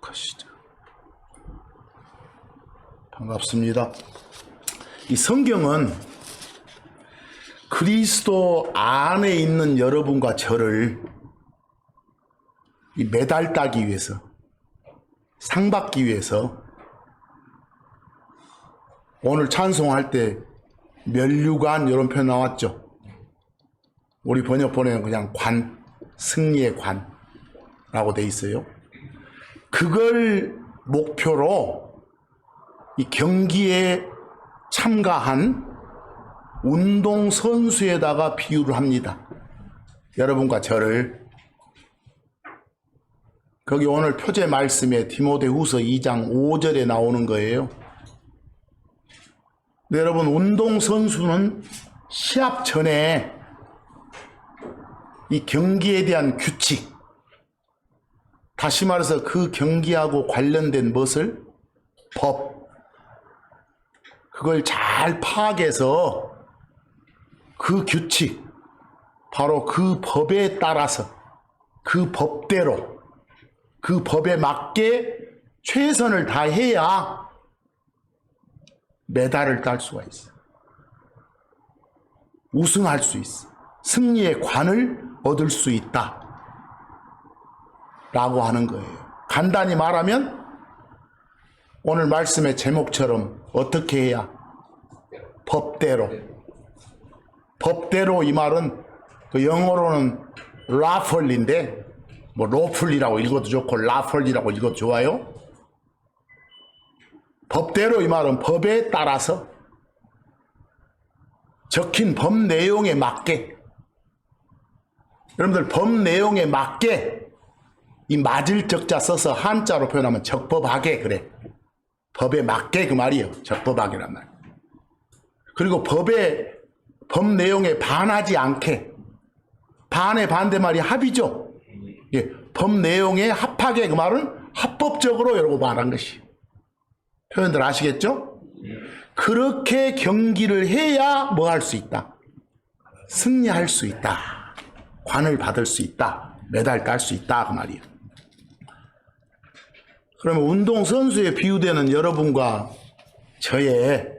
하시죠. 반갑습니다. 이 성경은 그리스도 안에 있는 여러분과 저를 이 메달 따기 위해서, 상 받기 위해서, 오늘 찬송할 때 면류관 이런 표현 나왔죠. 우리 번역본에는 그냥 관, 승리의 관라고 돼 있어요. 그걸 목표로 이 경기에 참가한 운동선수에다가 비유를 합니다. 여러분과 저를. 거기 오늘 표제 말씀에 디모데후서 2장 5절에 나오는 거예요. 근데 여러분, 운동선수는 시합 전에 이 경기에 대한 규칙, 다시 말해서 그 경기하고 관련된 것을 법, 그걸 잘 파악해서 그 규칙, 바로 그 법에 따라서, 그 법대로, 그 법에 맞게 최선을 다해야 메달을 딸 수가 있어. 우승할 수 있어. 승리의 관을 얻을 수 있다 라고 하는 거예요. 간단히 말하면 오늘 말씀의 제목처럼 어떻게 해야? 법대로. 법대로, 이 말은 그 영어로는 라펄리인데, 뭐 로플이라고 읽어도 좋고 라펄이라고 읽어도 좋아요. 법대로, 이 말은 법에 따라서 적힌 법 내용에 맞게, 여러분들 법 내용에 맞게, 이 맞을 적자 써서 한자로 표현하면 적법하게, 그래. 법에 맞게, 그 말이에요. 적법하게란 말. 그리고 법 내용에 반하지 않게, 반의 반대말이 합이죠. 예, 법 내용에 합하게, 그 말은 합법적으로 여러분 말한 것이. 표현들 아시겠죠? 그렇게 경기를 해야 뭐 할 수 있다? 승리할 수 있다. 관을 받을 수 있다. 메달 딸 수 있다. 그 말이에요. 그러면 운동선수에 비유되는 여러분과 저의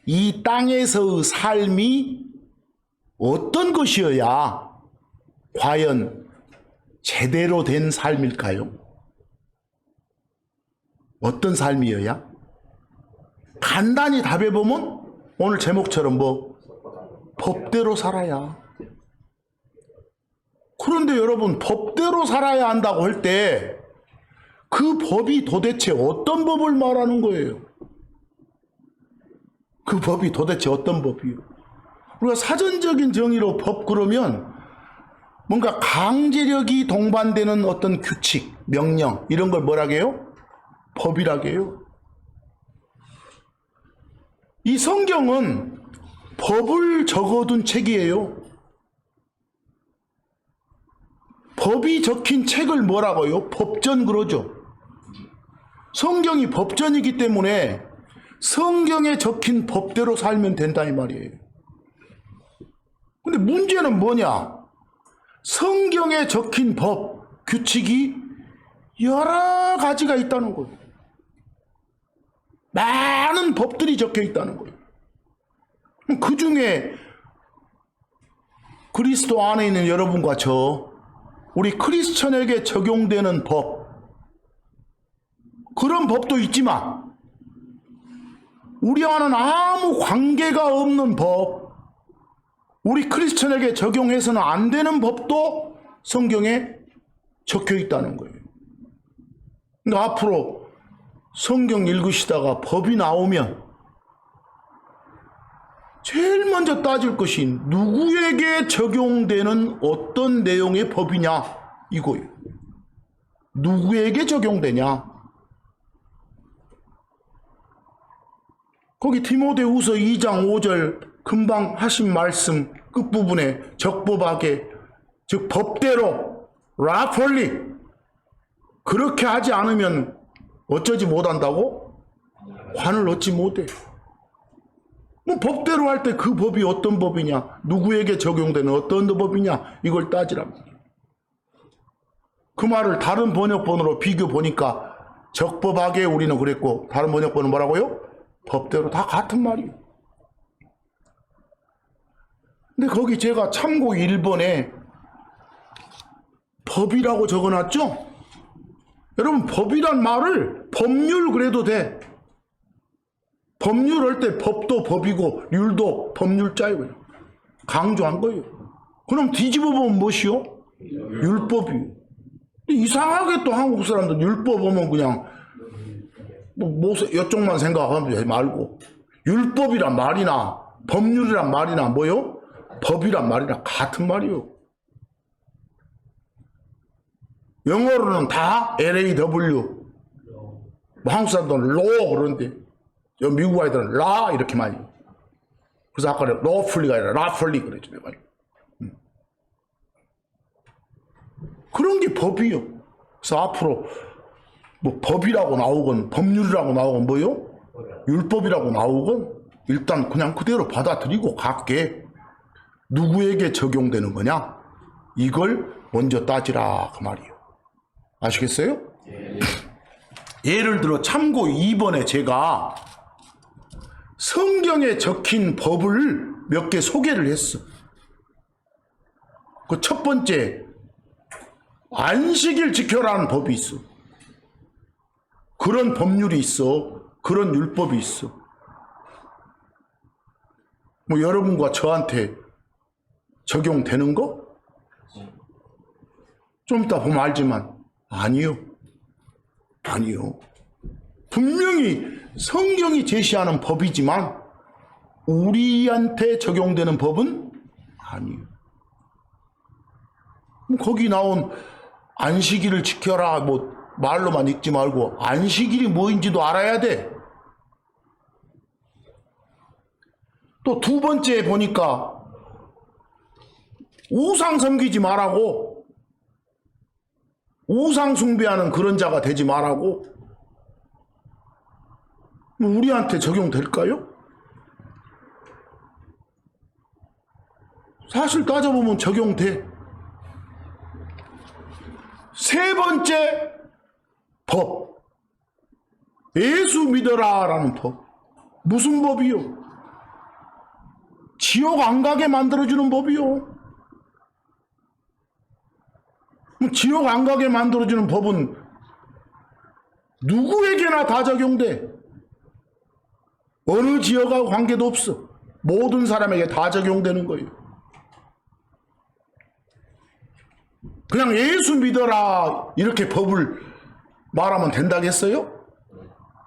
이 땅에서의 삶이 어떤 것이어야 과연 제대로 된 삶일까요? 어떤 삶이어야? 간단히 답해보면 오늘 제목처럼 뭐 법대로 살아야. 그런데 여러분, 법대로 살아야 한다고 할 때 그 법이 도대체 어떤 법을 말하는 거예요? 그 법이 도대체 어떤 법이에요? 우리가 사전적인 정의로 법 그러면 뭔가 강제력이 동반되는 어떤 규칙, 명령, 이런 걸 뭐라고 해요? 법이라고 해요. 이 성경은 법을 적어둔 책이에요. 법이 적힌 책을 뭐라고 해요? 법전 그러죠. 성경이 법전이기 때문에 성경에 적힌 법대로 살면 된다, 이 말이에요. 근데 문제는 뭐냐? 성경에 적힌 법, 규칙이 여러 가지가 있다는 거예요. 많은 법들이 적혀 있다는 거예요. 그 중에 그리스도 안에 있는 여러분과 저, 우리 크리스천에게 적용되는 법, 그런 법도 있지만 우리와는 아무 관계가 없는 법, 우리 크리스천에게 적용해서는 안 되는 법도 성경에 적혀 있다는 거예요. 그러니까 앞으로 성경 읽으시다가 법이 나오면 제일 먼저 따질 것이 누구에게 적용되는 어떤 내용의 법이냐, 이거예요. 누구에게 적용되냐. 거기 디모데후서 2장 5절 금방 하신 말씀 끝부분에 적법하게, 즉 법대로, 라폴리, 그렇게 하지 않으면 어쩌지 못한다고? 관을 얻지 못해. 뭐 법대로 할 때 그 법이 어떤 법이냐, 누구에게 적용되는 어떤 법이냐, 이걸 따지란 말이에요. 그 말을 다른 번역본으로 비교 보니까 적법하게 우리는 그랬고 다른 번역본은 뭐라고요? 법대로 다 같은 말이에요. 근데 거기 제가 참고 1번에 법이라고 적어놨죠? 여러분 법이란 말을 법률 그래도 돼. 법률 할 때 법도 법이고 률도 법률자예요. 강조한 거예요. 그럼 뒤집어 보면 무엇이요? 율법이요. 이상하게 또 한국 사람들 율법 보면 그냥 뭐 이쪽만 생각하면 말고 율법이란 말이나 법률이란 말이나 뭐요? 법이란 말이랑 같은 말이요. 영어로는 다 LAW. 뭐 한국 사람들은 law 그러는데 미국 아이들은 라 이렇게 많이. 그래서 아까 lawfully가 아니라 lawfully 그랬죠. 내가. 그런 게 법이요. 그래서 앞으로 뭐 법이라고 나오건 법률이라고 나오건 뭐요? 율법이라고 나오건 일단 그냥 그대로 받아들이고 갈게. 누구에게 적용되는 거냐? 이걸 먼저 따지라 그 말이에요. 아시겠어요? 예를 들어 참고 2번에 제가 성경에 적힌 법을 몇 개 소개를 했어. 그 첫 번째 안식일 지켜라는 법이 있어. 그런 법률이 있어. 그런 율법이 있어. 뭐 여러분과 저한테 적용되는 거? 좀 이따 보면 알지만 아니요. 아니요. 분명히 성경이 제시하는 법이지만 우리한테 적용되는 법은 아니에요. 거기 나온 안식일을 지켜라 뭐 말로만 읽지 말고 안식일이 뭐인지도 알아야 돼. 또 두 번째 보니까 우상 섬기지 말라고, 우상 숭배하는 그런 자가 되지 말라고. 우리한테 적용될까요? 사실 따져보면 적용돼. 세 번째 법, 예수 믿어라 라는 법. 무슨 법이요? 지옥 안 가게 만들어주는 법이요. 지옥 안 가게 만들어주는 법은 누구에게나 다 적용돼. 어느 지역하고 관계도 없어. 모든 사람에게 다 적용되는 거예요. 그냥 예수 믿어라 이렇게 법을 말하면 된다겠어요?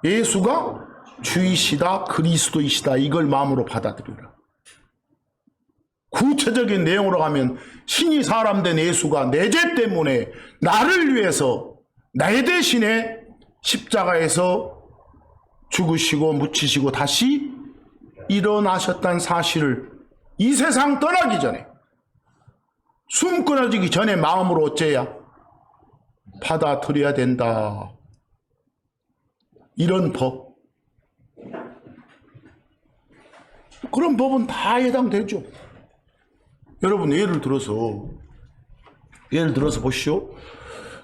예수가 주이시다 그리스도이시다 이걸 마음으로 받아들여라. 구체적인 내용으로 가면 신이 사람 된 예수가 내 죄 때문에 나를 위해서 내 대신에 십자가에서 죽으시고 묻히시고 다시 일어나셨다는 사실을 이 세상 떠나기 전에, 숨 끊어지기 전에 마음으로 어째야 받아들여야 된다. 이런 법. 그런 법은 다 해당되죠. 여러분 예를 들어서 보시오.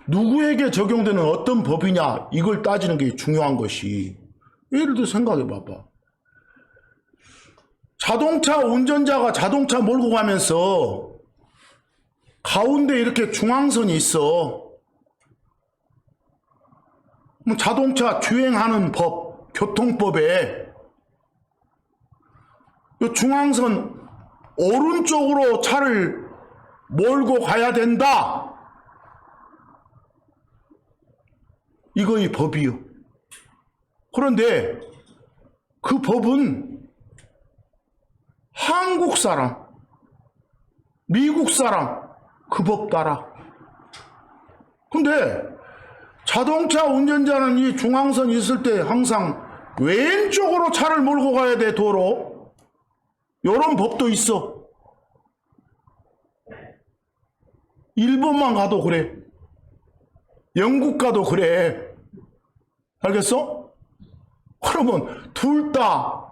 누구에게 적용되는 어떤 법이냐 이걸 따지는 게 중요한 것이, 예를 들어 생각해 봐봐. 자동차 운전자가 자동차 몰고 가면서 가운데 이렇게 중앙선이 있어. 자동차 주행하는 법, 교통법에 이 중앙선 오른쪽으로 차를 몰고 가야 된다. 이거의 법이요. 그런데 그 법은 한국 사람, 미국 사람 그 법 따라. 근데 자동차 운전자는 이 중앙선이 있을 때 항상 왼쪽으로 차를 몰고 가야 돼, 도로. 이런 법도 있어. 일본만 가도 그래. 영국 가도 그래. 알겠어? 그러면 둘 다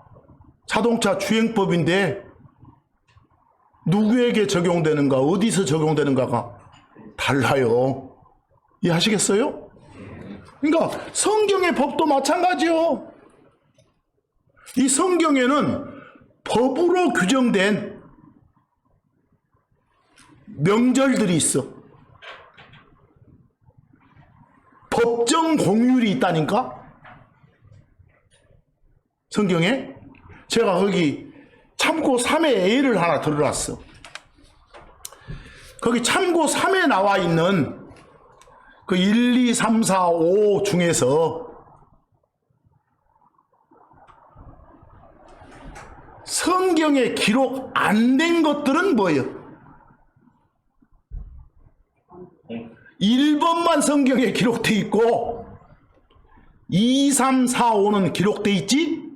자동차 주행법인데 누구에게 적용되는가, 어디서 적용되는가가 달라요. 이해하시겠어요? 그러니까 성경의 법도 마찬가지요. 이 성경에는 법으로 규정된 명절들이 있어. 법정 공휴일이 있다니까? 성경에? 제가 거기 참고 3의 예를 하나 들어놨어. 거기 참고 3에 나와 있는 그 1, 2, 3, 4, 5 중에서 성경에 기록 안 된 것들은 뭐예요? 1번만 성경에 기록되어 있고 2, 3, 4, 5는 기록되어 있지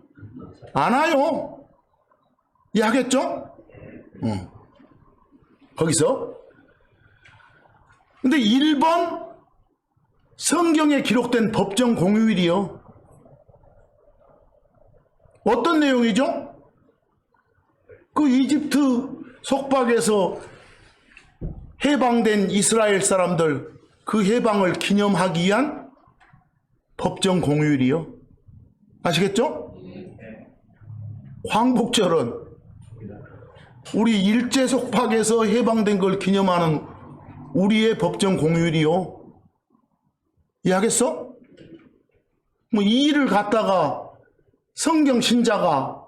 않아요. 이해하겠죠? 거기서 근데 1번 성경에 기록된 법정 공휴일이요. 어떤 내용이죠? 그 이집트 속박에서 해방된 이스라엘 사람들 그 해방을 기념하기 위한 법정 공휴일이요. 아시겠죠? 광복절은 우리 일제 속박에서 해방된 걸 기념하는 우리의 법정 공휴일이요. 이해하겠어? 뭐 이 일을 갖다가 성경 신자가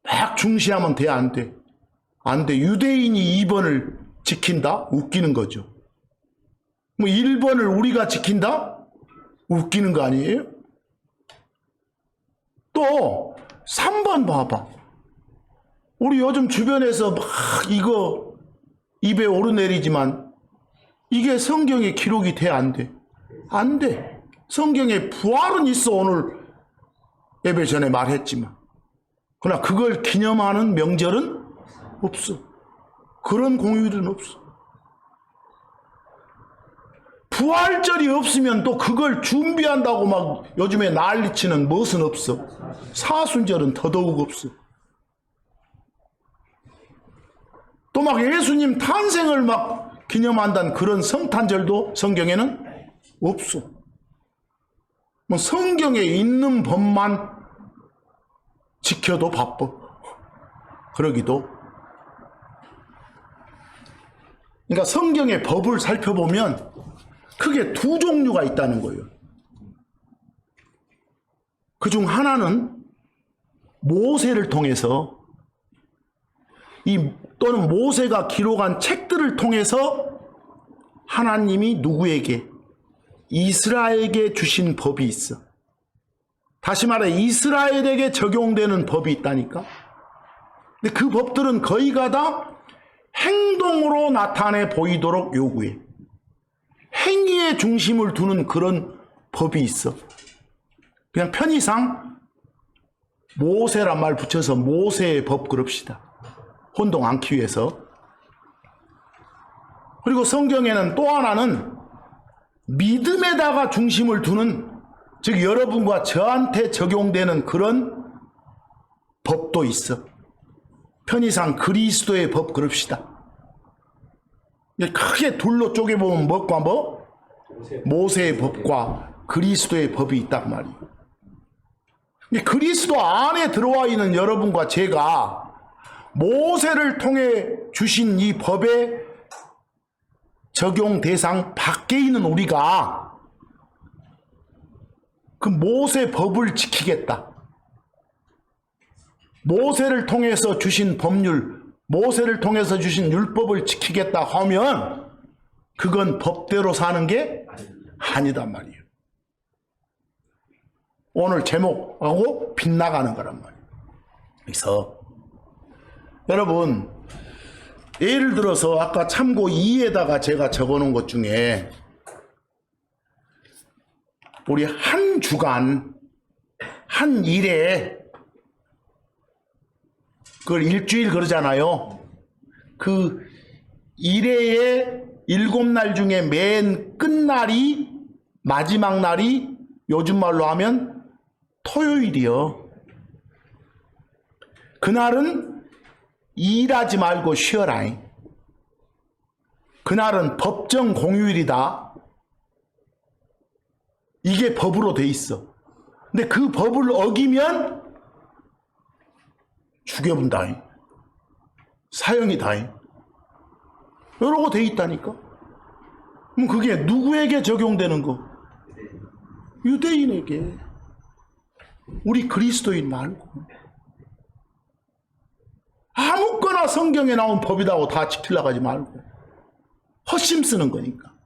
막 중시하면 돼, 안 돼? 안 돼. 유대인이 2번을 지킨다? 웃기는 거죠. 뭐 1번을 우리가 지킨다? 웃기는 거 아니에요? 또 3번 봐봐. 우리 요즘 주변에서 막 이거 입에 오르내리지만 이게 성경에 기록이 돼, 안 돼? 안 돼. 성경에 부활은 있어. 오늘 예배 전에 말했지만. 그러나 그걸 기념하는 명절은 없어. 그런 공휴일은 없어. 부활절이 없으면 또 그걸 준비한다고 막 요즘에 난리치는 무엇은 없어. 사순절은 더더욱 없어. 또 막 예수님 탄생을 막 기념한다는 그런 성탄절도 성경에는 없어. 뭐 성경에 있는 법만 지켜도 바빠. 그러기도. 그러니까 성경의 법을 살펴보면 크게 두 종류가 있다는 거예요. 그중 하나는 모세를 통해서 또는 모세가 기록한 책들을 통해서 하나님이 누구에게? 이스라엘에게 주신 법이 있어. 다시 말해 이스라엘에게 적용되는 법이 있다니까. 근데 그 법들은 거의가 다 행동으로 나타내 보이도록 요구해. 행위에 중심을 두는 그런 법이 있어. 그냥 편의상 모세란 말 붙여서 모세의 법 그럽시다. 혼동 않기 위해서. 그리고 성경에는 또 하나는 믿음에다가 중심을 두는, 즉 여러분과 저한테 적용되는 그런 법도 있어. 편의상 그리스도의 법 그럽시다. 크게 둘로 쪼개보면 뭐과 뭐? 모세의 법과 그리스도의 법이 있단 말이에요. 그리스도 안에 들어와 있는 여러분과 제가 모세를 통해 주신 이 법의 적용 대상 밖에 있는 우리가 그 모세 법을 지키겠다. 모세를 통해서 주신 법률, 모세를 통해서 주신 율법을 지키겠다 하면 그건 법대로 사는 게 아니단 말이에요. 오늘 제목하고 빗나가는 거란 말이에요. 그래서 여러분, 예를 들어서 아까 참고 2에다가 제가 적어놓은 것 중에 우리 한 주간, 한 일에 그걸 일주일 그러잖아요. 그 일회의 7날 중에 맨 끝날이, 마지막 날이 요즘 말로 하면 토요일이요. 그날은 일하지 말고 쉬어라. 그날은 법정 공휴일이다. 이게 법으로 돼 있어. 근데 그 법을 어기면 죽여본다잉. 사형이다잉. 이러고 돼 있다니까. 그럼 그게 누구에게 적용되는 거? 유대인에게. 우리 그리스도인 말고. 아무거나 성경에 나온 법이라고 다 지키려고 하지 말고. 허심 쓰는 거니까.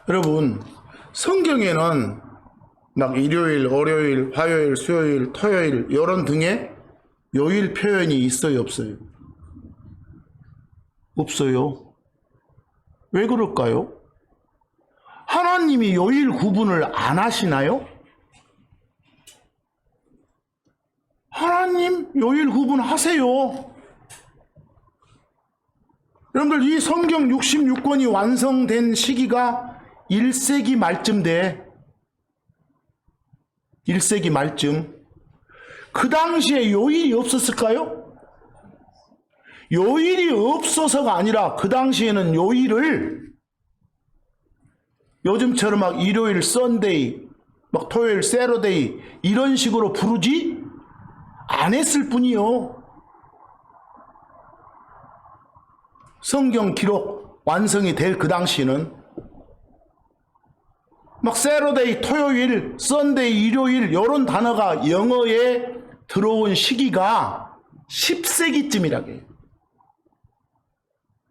여러분, 성경에는 막 일요일, 월요일, 화요일, 수요일, 토요일 이런 등의 요일 표현이 있어요, 없어요? 없어요. 왜 그럴까요? 하나님이 요일 구분을 안 하시나요? 하나님 요일 구분하세요. 여러분들, 이 성경 66권이 완성된 시기가 1세기 말쯤 돼. 1세기 말쯤. 그 당시에 요일이 없었을까요? 요일이 없어서가 아니라 그 당시에는 요일을 요즘처럼 막 일요일 썬데이, 막 토요일 세러데이 이런 식으로 부르지 안 했을 뿐이요. 성경 기록 완성이 될 그 당시에는 막 세러데이, 토요일, 썬데이, 일요일 이런 단어가 영어에 들어온 시기가 10세기쯤이라게.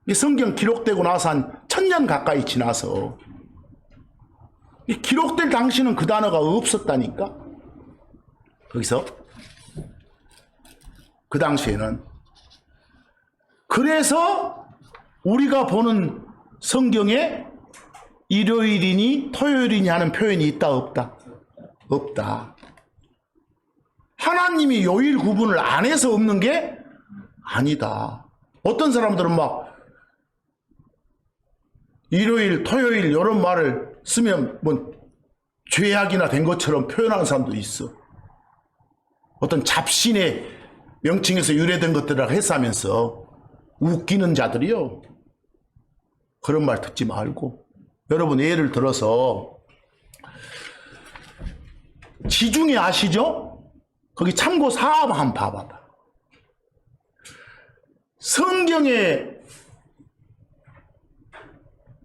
이 성경 기록되고 나서 한 1000년 가까이 지나서 이 기록될 당시는 그 단어가 없었다니까. 거기서 그 당시에는. 그래서 우리가 보는 성경에 일요일이니 토요일이니 하는 표현이 있다 없다? 없다. 하나님이 요일 구분을 안 해서 없는 게 아니다. 어떤 사람들은 막 일요일, 토요일 이런 말을 쓰면 뭐 죄악이나 된 것처럼 표현하는 사람도 있어. 어떤 잡신의 명칭에서 유래된 것들을 해서하면서 웃기는 자들이요. 그런 말 듣지 말고. 여러분, 예를 들어서 지중해 아시죠? 거기 참고 사업 한번 봐봐봐. 성경에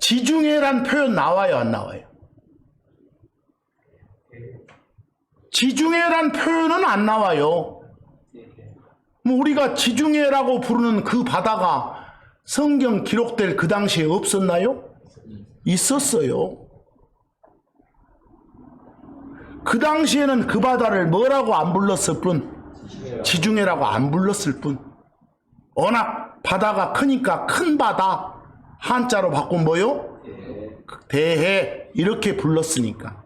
지중해란 표현 나와요, 안 나와요? 지중해란 표현은 안 나와요. 뭐 우리가 지중해라고 부르는 그 바다가 성경 기록될 그 당시에 없었나요? 있었어요. 그 당시에는 그 바다를 뭐라고 안 불렀을 뿐? 지중해라고 안 불렀을 뿐. 워낙 바다가 크니까 큰 바다, 한자로 바꾼 뭐요? 대해, 이렇게 불렀으니까.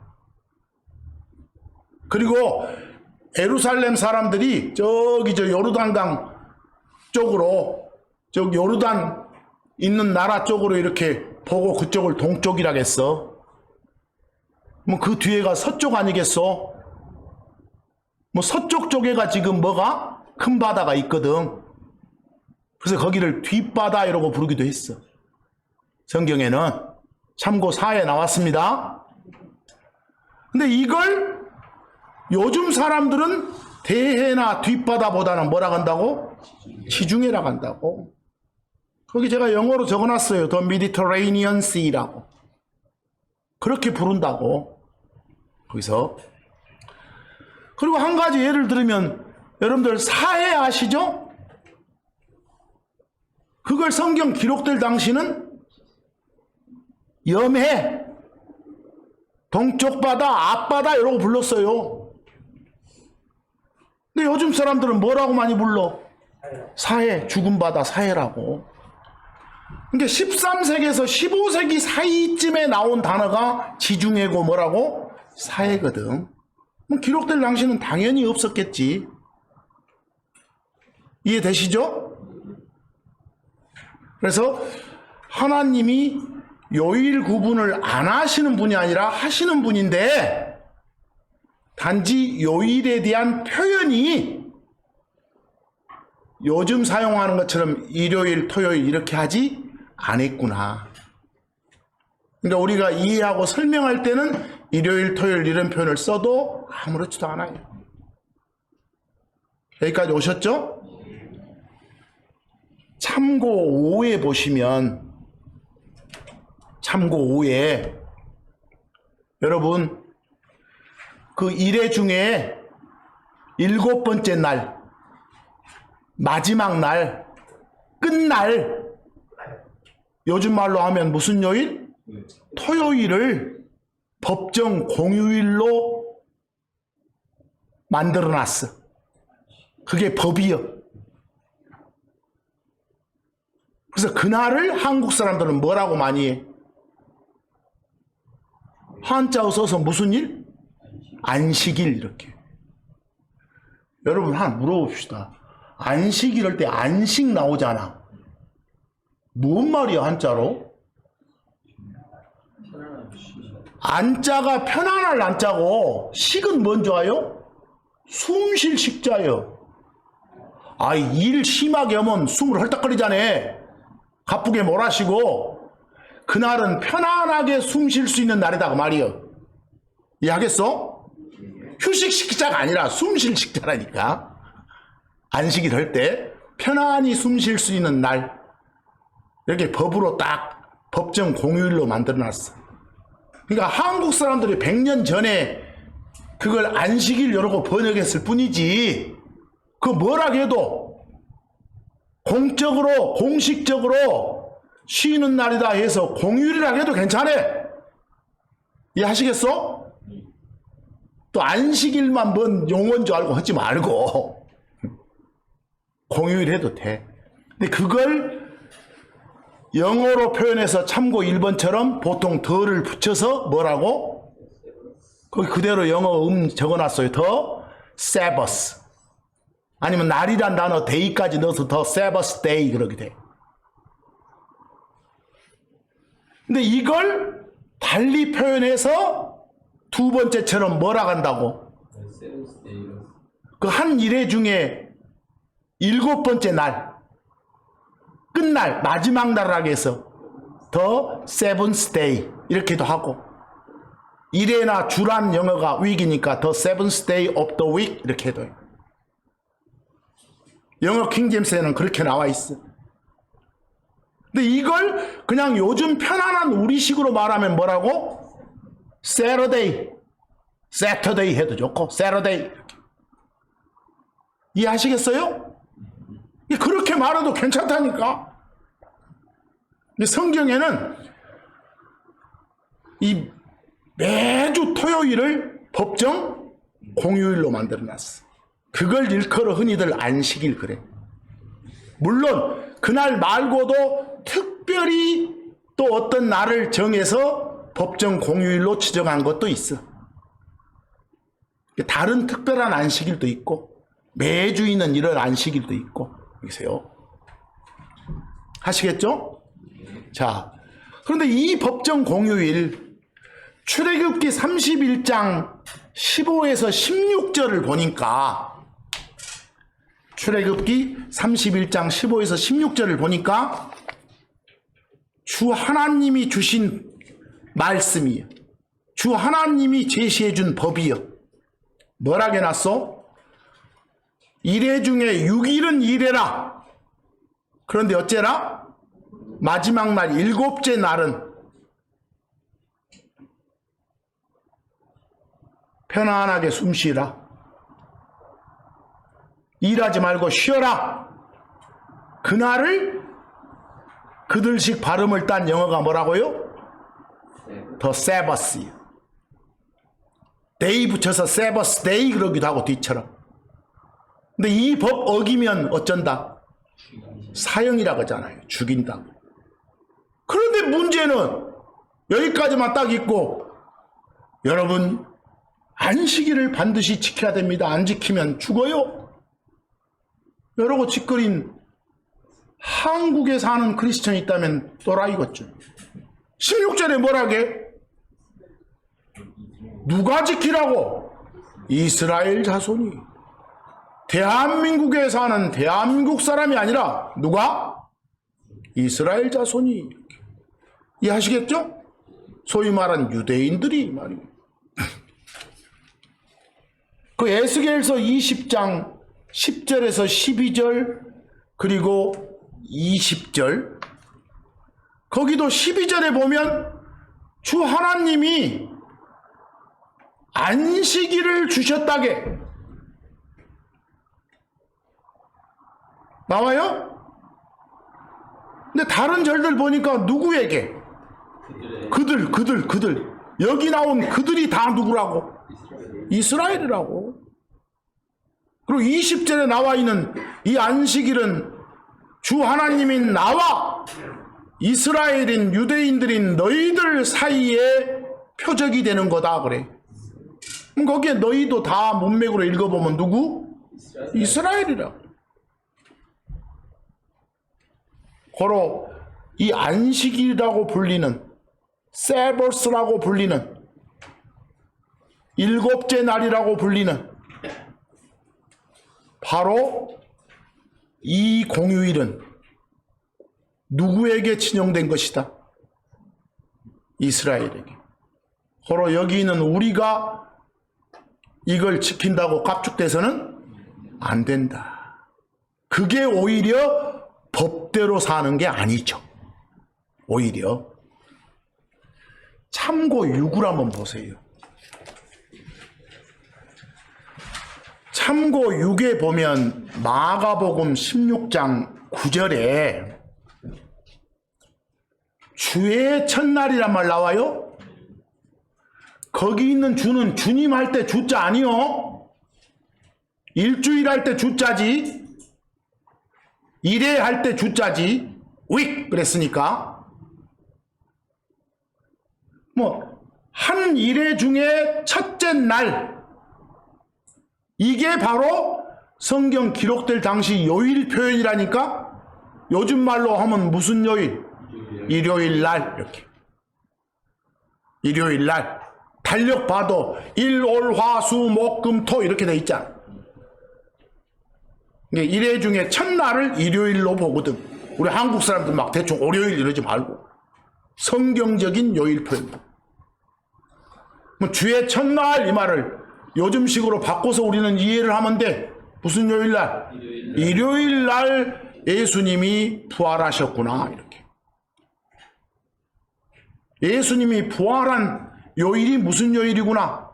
그리고 예루살렘 사람들이 저기 저 요르단강 쪽으로, 저기 요르단 있는 나라 쪽으로 이렇게 보고 그쪽을 동쪽이라겠어. 뭐 그 뒤에가 서쪽 아니겠어? 뭐 서쪽 쪽에가 지금 뭐가? 큰 바다가 있거든. 그래서 거기를 뒷바다 이러고 부르기도 했어. 성경에는 참고 4에 나왔습니다. 근데 이걸 요즘 사람들은 대해나 뒷바다보다는 뭐라 한다고? 지중해라 한다고. 거기 제가 영어로 적어놨어요. The Mediterranean Sea라고. 그렇게 부른다고. 거기서. 그리고 한 가지 예를 들면 여러분들 사해 아시죠? 그걸 성경 기록될 당시는 염해, 동쪽 바다, 앞바다 이러고 불렀어요. 근데 요즘 사람들은 뭐라고 많이 불러? 사해, 죽은 바다 사해라고. 그러니까 13세기에서 15세기 사이쯤에 나온 단어가 지중해고 뭐라고? 사해거든. 기록될 당시는 당연히 없었겠지. 이해되시죠? 그래서 하나님이 요일 구분을 안 하시는 분이 아니라 하시는 분인데, 단지 요일에 대한 표현이 요즘 사용하는 것처럼 일요일, 토요일 이렇게 하지 않았구나. 그러니까 우리가 이해하고 설명할 때는 일요일, 토요일 이런 표현을 써도 아무렇지도 않아요. 여기까지 오셨죠? 참고 5에 보시면 참고 5에 여러분 그 일회 중에 7번째 날, 마지막 날, 끝날, 요즘 말로 하면 무슨 요일? 토요일을 법정 공휴일로 만들어놨어. 그게 법이요. 그래서 그날을 한국 사람들은 뭐라고 많이 해? 한자어 써서 무슨 일? 안식일 이렇게. 여러분 하나 물어봅시다. 안식 이럴 때 안식 나오잖아. 뭔 말이야 한자로? 안자가 편안할 안자고 식은 뭔 자요? 숨 쉴 식자요. 아이 일 심하게 하면 숨을 헐떡거리잖아. 가쁘게 몰아쉬고 그날은 편안하게 숨 쉴 수 있는 날이다 그 말이요. 이해하겠어? 휴식 식자가 아니라 숨 쉴 식자라니까. 안식일 할 때 편안히 숨 쉴 수 있는 날 이렇게 법으로 딱 법정 공휴일로 만들어놨어. 그러니까 한국 사람들이 100년 전에 그걸 안식일 이러고 번역했을 뿐이지 그 뭐라 해도 공적으로 공식적으로 쉬는 날이다 해서 공휴일이라 해도 괜찮아. 이해하시겠어? 또 안식일만 뭔 용어인 줄 알고 하지 말고 공휴일 해도 돼. 근데 그걸 영어로 표현해서 참고 1번처럼 보통 더를 붙여서 뭐라고? 거기 그대로 영어 적어놨어요. 더 세버스. 아니면 날이란 단어 데이까지 넣어서 더 세버스 데이 그렇게 돼. 근데 이걸 달리 표현해서 두 번째처럼 뭐라 간다고? 그 한 일회 중에 7번째 날, 끝날, 마지막 날이라고 해서 더 세븐스 데이 이렇게도 하고 일회나 주란 영어가 위기니까 더 세븐스 데이 오브 더 윅 이렇게 해도 해요. 영어 킹제임스에는 그렇게 나와 있어. 근데 이걸 그냥 요즘 편안한 우리식으로 말하면 뭐라고? Saturday, Saturday 해도 좋고 Saturday 이해하시겠어요? 그렇게 말해도 괜찮다니까. 성경에는 이 매주 토요일을 법정 공휴일로 만들어놨어. 그걸 일컬어 흔히들 안식일 그래. 물론 그날 말고도 특별히 또 어떤 날을 정해서 법정 공휴일로 지정한 것도 있어. 다른 특별한 안식일도 있고 매주 있는 이런 안식일도 있고. 보세요. 하시겠죠? 자, 그런데 이 법정 공휴일 출애굽기 31장 15에서 16절을 보니까 출애굽기 31장 15에서 16절을 보니까 주 하나님이 주신 말씀이요. 주 하나님이 제시해 준 법이요. 뭐라게 놨어? 일회 중에 6일은 일회라. 그런데 어째라? 마지막 날 7째 날은 편안하게 숨 쉬라. 일하지 말고 쉬어라. 그날을 그들식 발음을 딴 영어가 뭐라고요? 더 세버스. 데이 붙여서 세버스 데이 그러기도 하고 뒤처럼. 근데 이 법 어기면 어쩐다? 사형이라고 하잖아요. 죽인다. 그런데 문제는 여기까지만 딱 있고 여러분 안식일을 반드시 지켜야 됩니다. 안 지키면 죽어요. 이러고 짓거린 한국에 사는 크리스천이 있다면 또라이겠죠. 16절에 뭐라게? 누가 지키라고? 이스라엘 자손이. 대한민국에 사는 대한민국 사람이 아니라 누가? 이스라엘 자손이. 이해하시겠죠? 소위 말하는 유대인들이 말이에요. 그 에스겔서 20장 10절에서 12절 그리고 20절 거기도 12절에 보면 주 하나님이 안식일을 주셨다게 나와요? 근데 다른 절들 보니까 누구에게? 그들. 여기 나온 그들이 다 누구라고? 이스라엘이라고. 그리고 20절에 나와 있는 이 안식일은 주 하나님인 나와 이스라엘인 유대인들인 너희들 사이에 표적이 되는 거다 그래. 그럼 거기에 너희도 다 문맥으로 읽어보면 누구? 이스라엘이라고. 고로 이 안식일이라고 불리는 세버스라고 불리는 일곱째 날이라고 불리는 바로 이 공휴일은 누구에게 친용된 것이다? 이스라엘에게. 고로 여기 있는 우리가 이걸 지킨다고 깝죽대서는 안 된다. 그게 오히려 법대로 사는 게 아니죠. 오히려 참고 6을 한번 보세요. 참고 6에 보면 마가복음 16장 9절에 주의 첫날이란 말 나와요. 거기 있는 주는 주님 할 때 주자 아니요. 일주일 할 때 주자지. 일회 할 때 주자지. week 그랬으니까. 한 일회 중에 첫째 날. 이게 바로 성경 기록될 당시 요일 표현이라니까. 요즘 말로 하면 무슨 요일? 일요일 날 이렇게. 일요일 날. 달력 봐도 일, 월, 화, 수, 목, 금, 토 이렇게 돼 있잖아. 일회 중에 첫날을 일요일로 보거든. 우리 한국 사람들 막 대충 월요일 이러지 말고 성경적인 요일 표현. 주의 첫날 이 말을 요즘식으로 바꿔서 우리는 이해를 하면 돼. 무슨 요일날? 일요일날 예수님이 부활하셨구나 이렇게. 예수님이 부활한 요일이 무슨 요일이구나?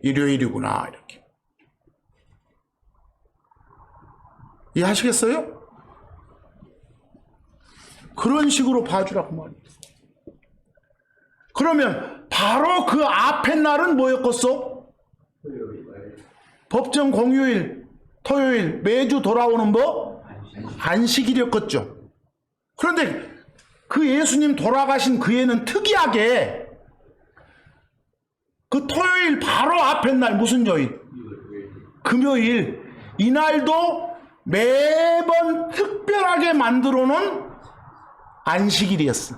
일요일이구나 이렇게. 이해하시겠어요? 그런 식으로 봐주라고 말이에요. 그러면 바로 그 앞에 날은 뭐였겠어? 법정 공휴일, 토요일, 매주 돌아오는 뭐? 안식일이었겠죠. 그런데 그 예수님 돌아가신 그 해는 특이하게 그 토요일 바로 앞에 날 무슨 요일? 금요일. 이날도 매번 특별하게 만들어 놓은 안식일이었어.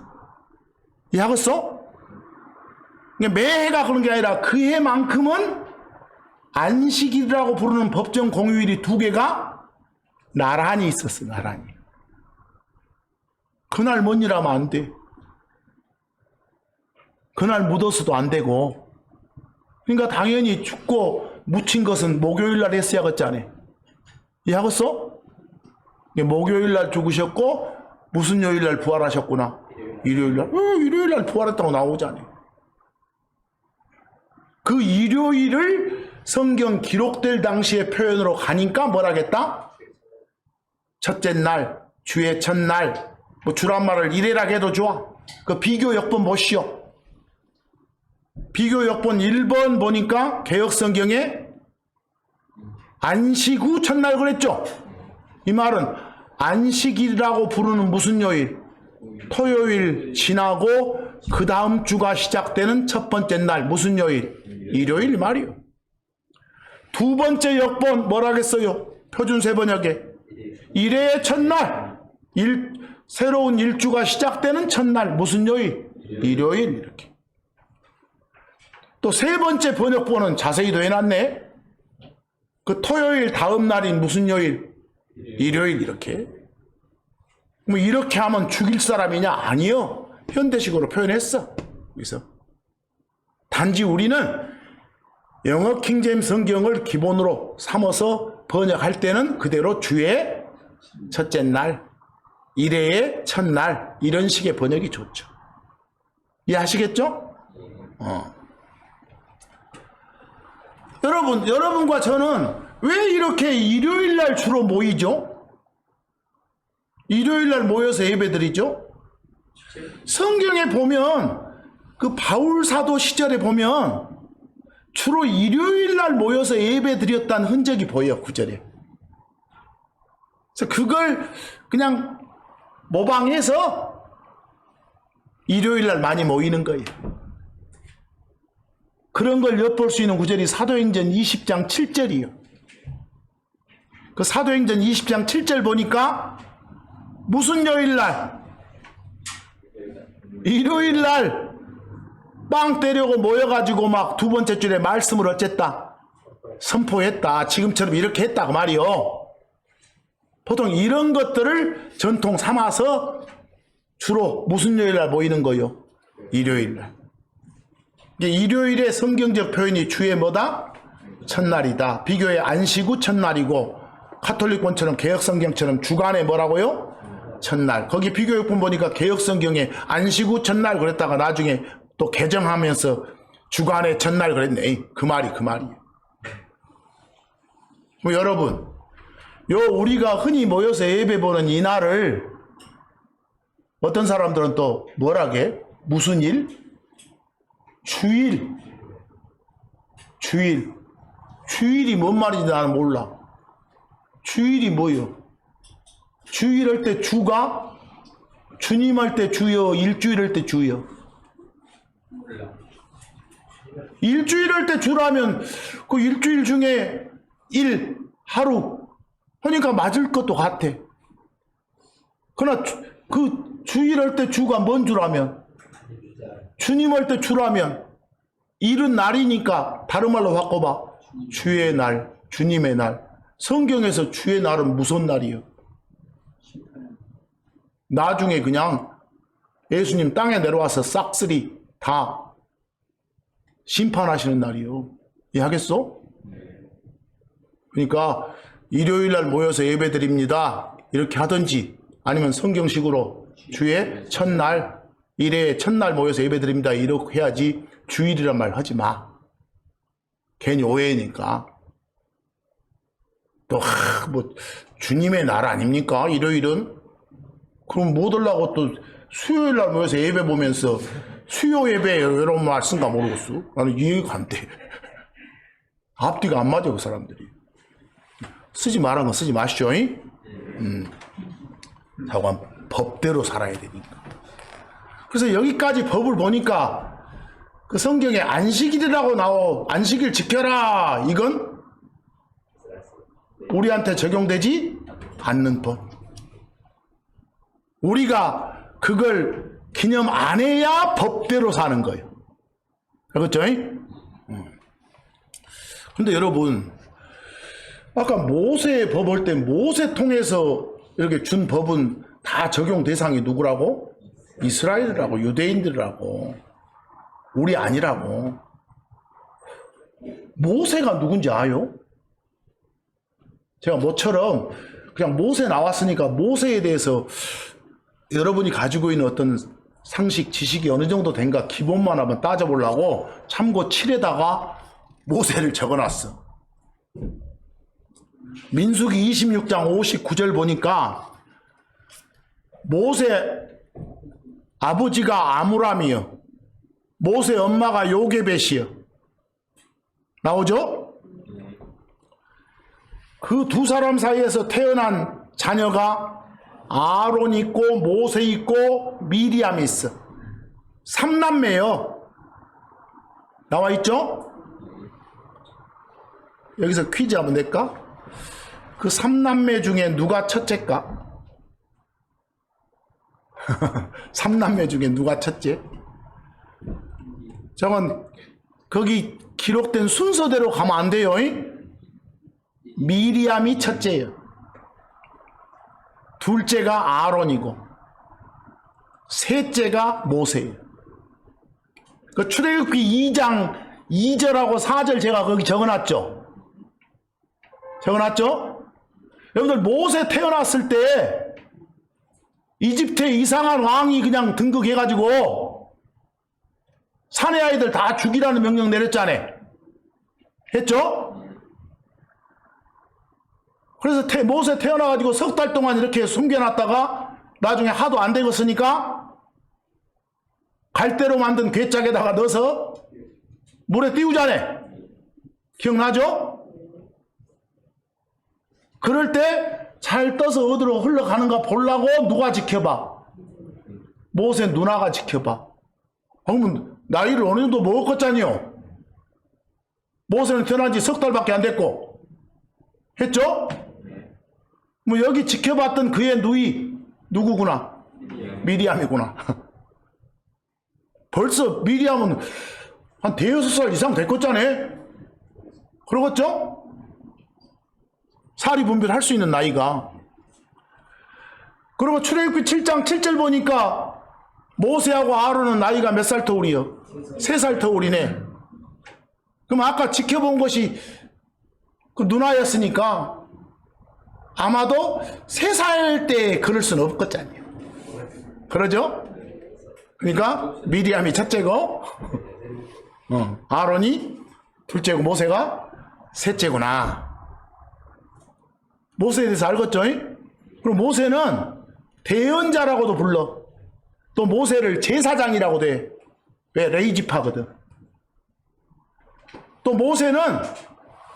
이해하겠어? 매해가 그런 게 아니라 그 해만큼은 안식일이라고 부르는 법정 공휴일이 두 개가 나란히 있었어. 나란히. 그날 뭔 일 하면 안 돼. 그날 묻어서도 안 되고. 그러니까 당연히 죽고 묻힌 것은 목요일날 했어야겠잖아. 이해하겠어? 목요일날 죽으셨고 무슨 요일날 부활하셨구나. 일요일날. 일요일날 부활했다고 나오잖아. 그 일요일을 성경 기록될 당시의 표현으로 가니까 뭐라겠다? 첫째 날, 주의 첫날. 뭐 주란 말을 이래라게 해도 좋아. 그 비교 역본 보시오. 비교 역본 1번 보니까 개역성경에 안식 후 첫날 그랬죠. 이 말은 안식일이라고 부르는 무슨 요일? 토요일 지나고 그 다음 주가 시작되는 첫 번째 날 무슨 요일? 일요일 말이요. 두 번째 역본 뭐라겠어요? 표준세 번역에 일회의 첫날, 새로운 일주가 시작되는 첫날 무슨 요일? 일요일 이렇게. 또 세 번째 번역본은 자세히도 해놨네. 그 토요일 다음 날인 무슨 요일? 일요일 이렇게. 뭐 이렇게 하면 죽일 사람이냐? 아니요. 현대식으로 표현했어. 그래서 단지 우리는 영어 킹제임스 성경을 기본으로 삼아서 번역할 때는 그대로 주의 첫째 날, 일회의 첫날 이런 식의 번역이 좋죠. 이해하시겠죠? 여러분과 저는 왜 이렇게 일요일날 주로 모이죠? 일요일날 모여서 예배드리죠? 성경에 보면 그 바울 사도 시절에 보면 주로 일요일날 모여서 예배드렸다는 흔적이 보여요. 구절에. 그래서 그걸 그냥 모방해서 일요일날 많이 모이는 거예요. 그런 걸 엿볼 수 있는 구절이 사도행전 20장 7절이에요. 그 사도행전 20장 7절 보니까 무슨 요일날? 일요일날 빵 때려고 모여가지고 막 두 번째 줄에 말씀을 어쨌다? 선포했다. 지금처럼 이렇게 했다 그 말이요. 보통 이런 것들을 전통 삼아서 주로 무슨 요일날 모이는 거요? 일요일날. 일요일의 성경적 표현이 주의 뭐다? 첫날이다. 비교의 안식 후 첫날이고 가톨릭권처럼 개혁성경처럼 주간에 뭐라고요? 첫날. 거기 비교육본 보니까 개혁성경에 안식 후 첫날 그랬다가 나중에 또 개정하면서 주간에 첫날 그랬네. 그 말이에요. 뭐 여러분, 우리가 흔히 모여서 예배 보는 이 날을 어떤 사람들은 또 뭐라게? 무슨 일? 주일. 주일이 뭔 말인지 나는 몰라. 주일이 뭐요? 주일 할 때 주가? 주님 할 때 주여, 일주일 할 때 주여. 일주일 할 때 주라면 그 일주일 중에 하루 하니까 맞을 것도 같아. 그러나 그 주일 할 때 주가 뭔 주라면? 주님 할 때 주라면 일은 날이니까 다른 말로 바꿔봐. 주의 날, 주님의 날. 성경에서 주의 날은 무슨 날이요? 나중에 그냥 예수님 땅에 내려와서 싹쓸이 다 심판하시는 날이요. 이해하겠어? 그러니까 일요일날 모여서 예배드립니다. 이렇게 하든지 아니면 성경식으로 주의 첫날, 일의 첫날 모여서 예배드립니다. 이렇게 해야지 주일이란 말 하지 마. 괜히 오해니까. 또 뭐 주님의 날 아닙니까? 일요일은? 그럼 못 하려고 또 수요일날 모여서 예배 보면서 수요 예배 이런 말 쓴가 모르겠어. 나는 이해가 안 돼. 앞뒤가 안 맞아 그 사람들이. 쓰지 말한 건 쓰지 마시죠. 자관 법대로 살아야 되니까. 그래서 여기까지 법을 보니까 그 성경에 안식일이라고 나오 안식일 지켜라 이건 우리한테 적용되지 않는 법. 우리가 그걸 기념 안 해야 법대로 사는 거예요. 그렇죠? 근데 여러분 아까 모세의 법 볼 때 모세 통해서 이렇게 준 법은 다 적용 대상이 누구라고? 이스라엘이라고, 유대인들이라고. 우리 아니라고. 모세가 누군지 아요? 제가 뭐처럼 그냥 모세 나왔으니까 모세에 대해서 여러분이 가지고 있는 어떤 상식, 지식이 어느 정도 된가 기본만 한번 따져보려고 참고 7에다가 모세를 적어놨어. 민수기 26장 59절 보니까 모세 아버지가 아므람이요. 모세 엄마가 요게벳이요. 나오죠? 그 두 사람 사이에서 태어난 자녀가 아론 있고 모세 있고 미리암이 있어. 3남매요. 나와 있죠? 여기서 퀴즈 한번 낼까? 그 3남매 중에 누가 첫째일까? 3남매 중에 누가 첫째? 저건 거기 기록된 순서대로 가면 안 돼요. 미리암이 첫째예요. 둘째가 아론이고 셋째가 모세예요. 그 출애굽기 2장 2절하고 4절 제가 거기 적어놨죠. 적어놨죠? 여러분들 모세 태어났을 때 이집트에 이상한 왕이 그냥 등극해가지고 사내 아이들 다 죽이라는 명령 내렸잖아요. 했죠? 그래서 모세 태어나가지고 석 달 동안 이렇게 숨겨놨다가 나중에 하도 안 되겠으니까 갈대로 만든 괴짝에다가 넣어서 물에 띄우잖아요. 기억나죠? 그럴 때 잘 떠서 어디로 흘러가는가 보려고 누가 지켜봐? 모세 누나가 지켜봐. 그러면 나이를 어느 정도 먹었잖아요. 모세는 태어난 지 석 달밖에 안 됐고. 했죠? 뭐 여기 지켜봤던 그의 누이 누구구나? 미리암이구나. 벌써 미리암은 한 대여섯 살 이상 됐겠잖아. 그러겠죠? 사리 분별할 수 있는 나이가. 그리고 출애굽기 7장 7절 보니까 모세하고 아론은 나이가 몇 살 터울이요? 3살 터울이네. 그럼 아까 지켜본 것이 그 누나였으니까 아마도 3살 때 그럴 수는 없겠잖아요. 그러죠? 그러니까 미리암이 첫째고 아론이 둘째고 모세가 셋째구나. 모세에 대해서 알겠죠? 그럼 모세는 대언자라고도 불러. 또 모세를 제사장이라고도 해. 왜? 레이지파거든. 또 모세는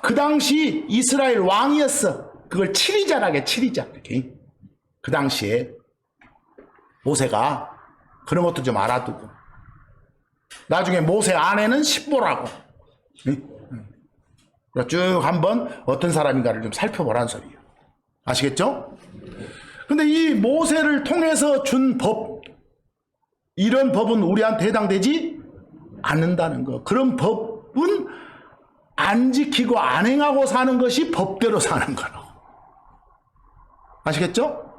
그 당시 이스라엘 왕이었어. 그걸 치리자라게, 치리자. 이렇게. 그 당시에 모세가 그런 것도 좀 알아두고. 나중에 모세 아내는 십보라고. 쭉 한번 어떤 사람인가를 좀 살펴보라는 소리예요. 아시겠죠? 근데 이 모세를 통해서 준 법, 이런 법은 우리한테 해당되지 않는다는 거. 그런 법은 안 지키고 안 행하고 사는 것이 법대로 사는 거라고. 아시겠죠?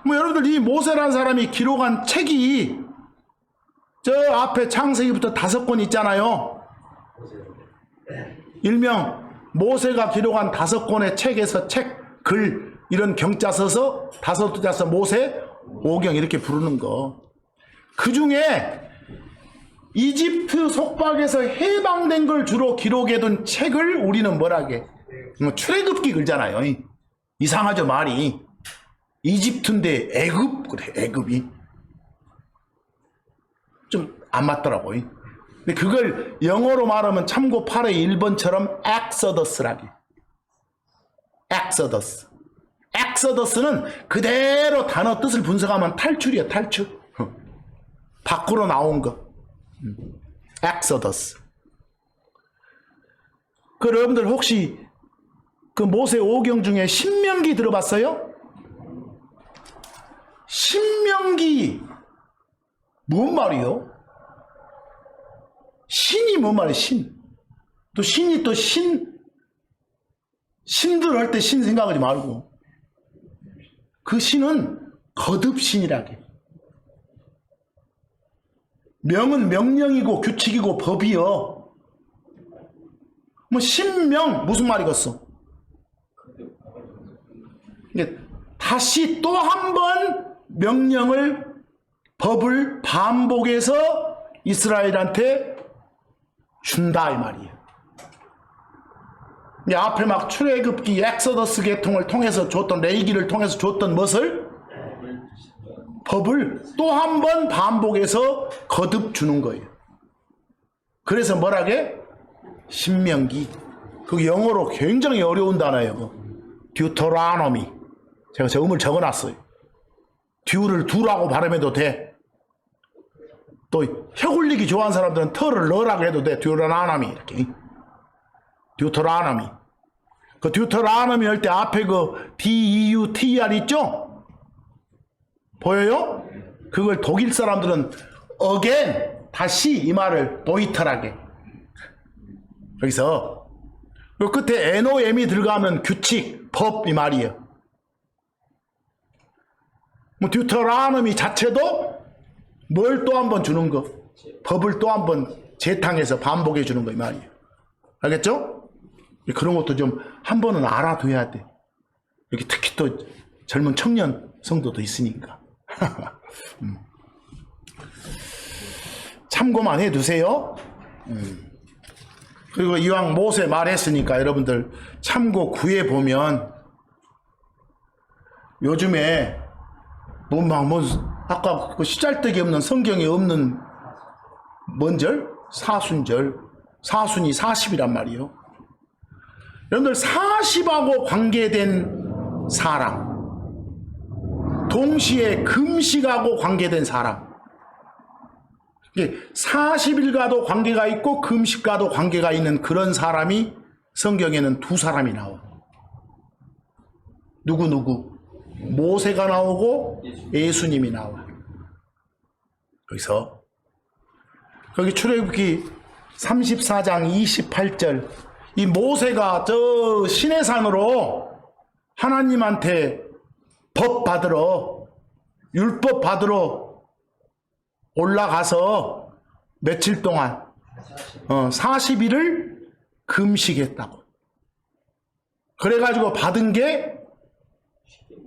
뭐 여러분들 이 모세라는 사람이 기록한 책이 저 앞에 창세기부터 5권 있잖아요. 일명 모세가 기록한 5권의 책에서 글 이런 경자 써서 5자 써 모세 5경 이렇게 부르는 거. 그 중에 이집트 속박에서 해방된 걸 주로 기록해둔 책을 우리는 뭐라게? 출애굽기 글잖아요. 이상하죠 말이. 이집트인데 애굽 그래. 애굽이 좀 안 맞더라고. 근데 그걸 영어로 말하면 참고 8의 1번처럼 엑서더스라게. 엑서더스. 엑서더스는 그대로 단어 뜻을 분석하면 탈출이야. 탈출. 밖으로 나온 거. 엑서더스. 그 여러분들 혹시 그 모세 5경 중에 신명기 들어봤어요? 신명기 뭔 말이요? 신이 뭔 말이에요? 신. 또 신이 또 신들 할 때 신 생각하지 말고 그 신은 거듭신이라게. 명은 명령이고 규칙이고 법이요. 뭐 신명 무슨 말이겠어? 다시 또 한 번 명령을 법을 반복해서 이스라엘한테 준다 이 말이에요. 앞에 막 출애굽기 엑소더스 계통을 통해서 줬던 레이기를 통해서 줬던 것을 법을 또 한 번 반복해서 거듭 주는 거예요. 그래서 뭐라게? 신명기. 그 영어로 굉장히 어려운 단어예요. 듀토라노미. 제가 저음을 적어놨어요. 듀를 두라고 발음해도 돼. 또 혀 굴리기 좋아하는 사람들은 터를 넣으라고 해도 돼. 듀토라노미 이렇게. 듀토라노미. 그 듀토라노미 할 때 앞에 그 D-E-U-T-R 있죠? 보여요? 그걸 독일 사람들은 again, 다시 이 말을 도이터라게. 여기서 그 끝에 NOM이 들어가면 규칙, 법 이 말이에요. 뭐 듀토라노미 자체도 뭘 또 한 번 주는 거, 법을 또 한 번 재탕해서 반복해 주는 거 이 말이에요. 알겠죠? 그런 것도 좀 한 번은 알아둬야 돼. 여기 특히 또 젊은 청년 성도도 있으니까. 참고만 해두세요. 그리고 이왕 모세 말했으니까 여러분들 참고 구해보면 요즘에 아까 그 시잘데기 없는 성경에 없는 뭔 절? 사순절. 사순이 40이란 말이에요. 여러분들 40하고 관계된 사람, 동시에 금식하고 관계된 사람, 40일과도 관계가 있고 금식과도 관계가 있는 그런 사람이 성경에는 두 사람이 나와. 누구? 모세가 나오고 예수님이 나와. 여기서 여기 출애굽기 34장 28절, 이 모세가 저 시내산으로 하나님한테 법 받으러, 율법 받으러 올라가서 며칠 동안 40일을 금식했다고. 그래가지고 받은 게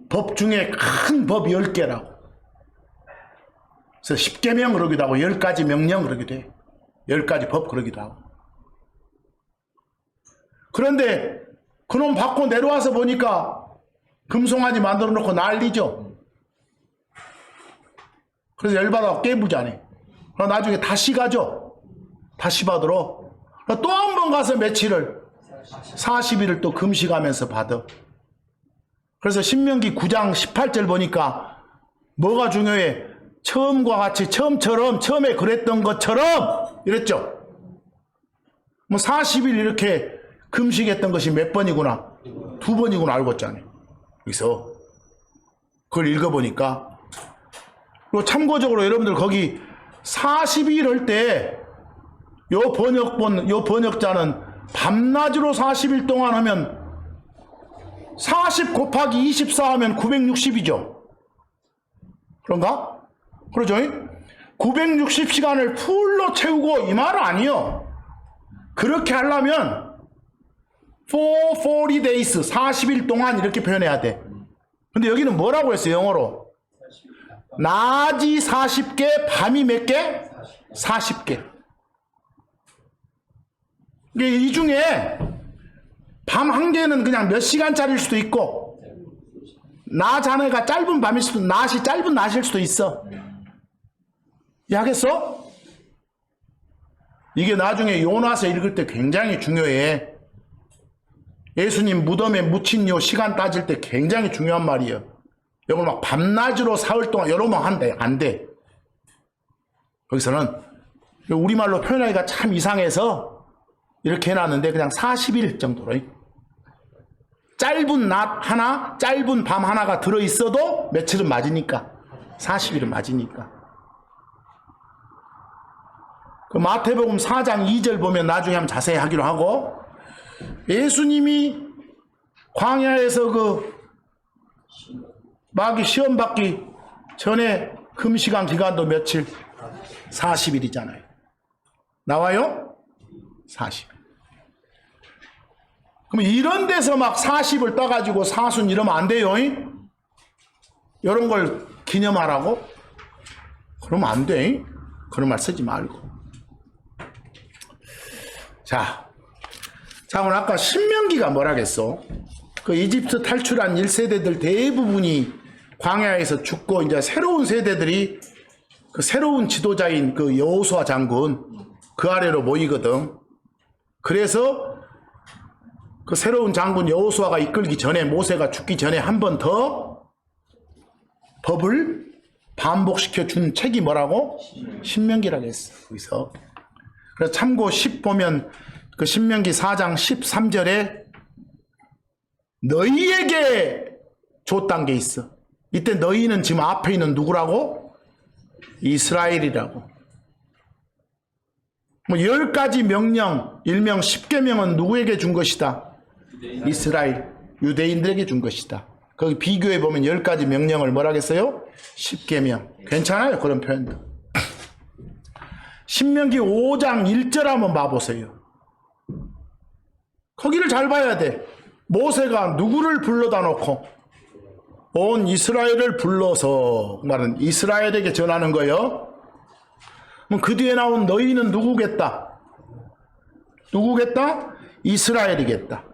법 중에 큰 법 10개라고. 그래서 10계명 그러기도 하고 10가지 명령 그러기도 해. 10가지 법 그러기도 하고. 그런데 그놈 받고 내려와서 보니까 금송아지 만들어 놓고 난리죠. 그래서 열받아 깨부자네. 나중에 다시 가죠. 다시 받으러. 또 한 번 가서 며칠을 40일을 또 금식하면서 받아. 그래서 신명기 9장 18절 보니까 뭐가 중요해? 처음과 같이 처음에 그랬던 것처럼 이랬죠. 40일 이렇게 금식했던 것이 몇 번이구나? 2번이구나 알고 있잖아요. 그래서 그걸 읽어보니까, 그리고 참고적으로 여러분들 거기 40일 할 때 요 번역자는 밤낮으로 40일 동안 하면 40 곱하기 24 하면 960이죠. 그런가? 그러죠? 960시간을 풀로 채우고 이 말은 아니요. 그렇게 하려면 for 40 days, 40일 동안 이렇게 표현해야 돼. 근데 여기는 뭐라고 했어요, 영어로? 낮이 40개, 밤이 몇 개? 40개. 이 중에 밤 한 개는 그냥 몇 시간짜리일 수도 있고, 낮 하나가 짧은 밤일 수도, 낮이 짧은 낮일 수도 있어. 이해하겠어? 이게 나중에 요나서 읽을 때 굉장히 중요해. 예수님 무덤에 묻힌 요 시간 따질 때 굉장히 중요한 말이에요. 이걸 막 밤낮으로 사흘 동안 여러 번 한대. 안 돼. 거기서는 우리말로 표현하기가 참 이상해서 이렇게 해놨는데 그냥 40일 정도로. 짧은 낮 하나, 짧은 밤 하나가 들어있어도 며칠은 맞으니까. 40일은 맞으니까. 그 마태복음 4장 2절 보면 나중에 한번 자세히 하기로 하고, 예수님이 광야에서 그 마귀 시험 받기 전에 금시간 기간도 며칠? 40일이잖아요. 나와요? 40일. 그럼 이런 데서 막 40을 떠가지고 사순 이러면 안 돼요. 이런 걸 기념하라고? 그러면 안 돼. 그런 말 쓰지 말고. 자, 오늘 아까 신명기가 뭐라겠어? 그 이집트 탈출한 1세대들 대부분이 광야에서 죽고, 이제 새로운 세대들이 그 새로운 지도자인 그 여호수아 장군 그 아래로 모이거든. 그래서 그 새로운 장군 여호수아가 이끌기 전에, 모세가 죽기 전에 한 번 더 법을 반복시켜 준 책이 뭐라고? 신명기라고 했어. 거기서. 그래서 참고 10 보면 그 신명기 4장 13절에 너희에게 줬단 게 있어. 이때 너희는 지금 앞에 있는 누구라고? 이스라엘이라고. 10가지 명령, 일명 10계명은 누구에게 준 것이다? 이스라엘, 유대인들에게 준 것이다. 거기 비교해 보면 10가지 명령을 뭐라겠어요? 10계명. 괜찮아요, 그런 표현도. 신명기 5장 1절 한번 봐보세요. 거기를 잘 봐야 돼. 모세가 누구를 불러다 놓고 온 이스라엘을 불러서 말은 이스라엘에게 전하는 거예요. 그럼 그 뒤에 나온 너희는 누구겠다? 누구겠다? 이스라엘이겠다.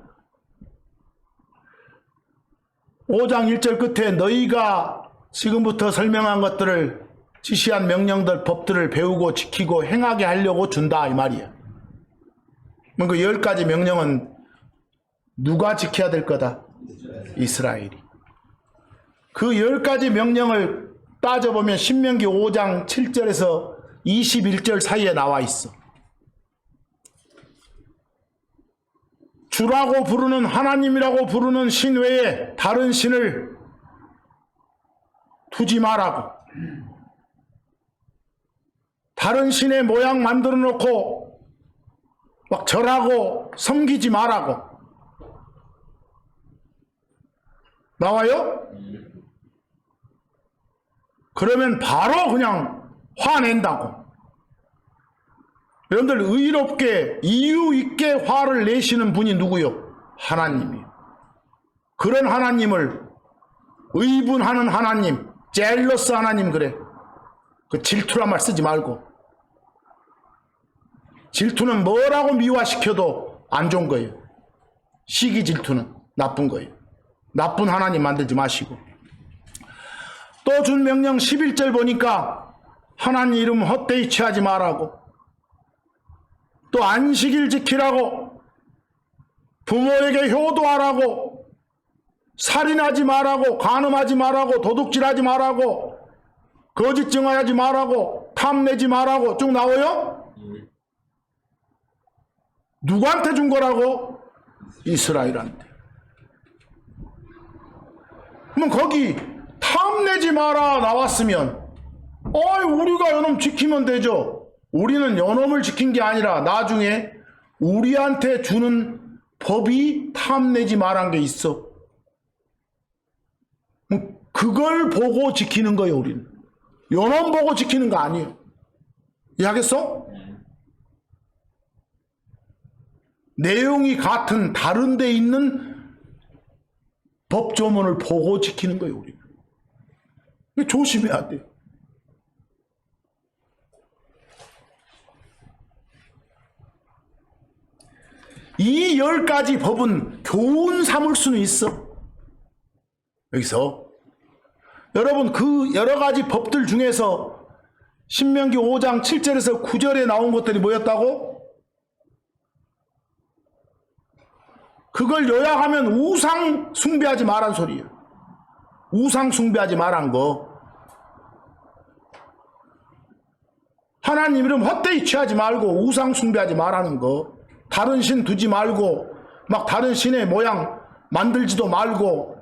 5장 1절 끝에 너희가 지금부터 설명한 것들을 지시한 명령들, 법들을 배우고 지키고 행하게 하려고 준다 이 말이에요. 그럼 그 10가지 명령은 누가 지켜야 될 거다? 이스라엘이. 그 10가지 명령을 따져보면 신명기 5장 7절에서 21절 사이에 나와 있어. 주라고 부르는 하나님이라고 부르는 신 외에 다른 신을 두지 말라고. 다른 신의 모양 만들어 놓고 막 절하고 섬기지 말라고. 나와요? 그러면 바로 그냥 화낸다고. 여러분들 의롭게 이유 있게 화를 내시는 분이 누구요? 하나님이요. 그런 하나님을 의분하는 하나님, 젤러스 하나님 그래. 그 질투란 말 쓰지 말고. 질투는 뭐라고 미화시켜도 안 좋은 거예요. 시기 질투는 나쁜 거예요. 나쁜 하나님 만들지 마시고. 또 준 명령 11절 보니까 하나님 이름 헛되이 취하지 말라고. 또 안식일 지키라고. 부모에게 효도하라고. 살인하지 말라고. 간음하지 말라고. 도둑질하지 말라고. 거짓 증언하지 말라고. 탐내지 말라고. 쭉 나와요? 누구한테 준 거라고? 이스라엘한테. 그럼 거기 탐내지 마라 나왔으면 우리가 요놈 지키면 되죠. 우리는 요놈을 지킨 게 아니라 나중에 우리한테 주는 법이 탐내지 말한 게 있어. 그걸 보고 지키는 거예요. 우리는 요놈 보고 지키는 거 아니에요. 이해하겠어? 내용이 같은 다른 데 있는 법조문을 보고 지키는 거예요. 우리는 조심해야 돼요. 이 10가지 법은 교훈 삼을 수는 있어. 여기서 여러분 그 여러 가지 법들 중에서 신명기 5장 7절에서 9절에 나온 것들이 뭐였다고? 그걸 요약하면 우상 숭배하지 말란 소리예요. 우상 숭배하지 말란 거. 하나님 이름 헛되이 취하지 말고 우상 숭배하지 말라는 거. 다른 신 두지 말고 막 다른 신의 모양 만들지도 말고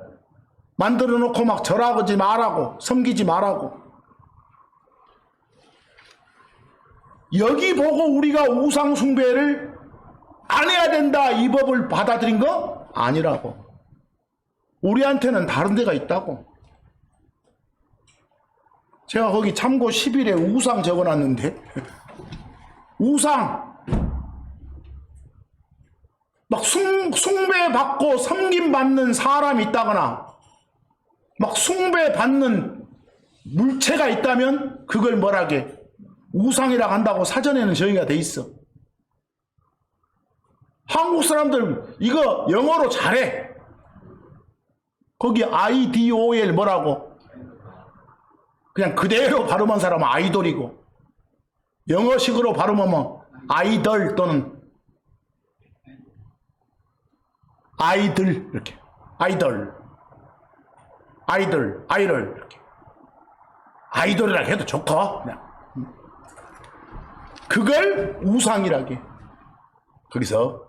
만들어 놓고 막 절하지 말라고. 섬기지 말라고. 여기 보고 우리가 우상 숭배를 안 해야 된다 이 법을 받아들인 거? 아니라고. 우리한테는 다른 데가 있다고. 제가 거기 참고 10일에 우상 적어놨는데 우상 막 숭배받고 섬김받는 사람이 있다거나 막 숭배받는 물체가 있다면 그걸 뭐라게 우상이라고 한다고 사전에는 정의가 돼 있어. 한국 사람들 이거 영어로 잘해. 거기 IDOL 뭐라고? 그냥 그대로 발음한 사람은 아이돌이고 영어식으로 발음하면 아이들 또는 아이들 이렇게 아이돌 이렇게 아이돌이라 해도 좋고 그냥. 그걸 우상이라게. 거기서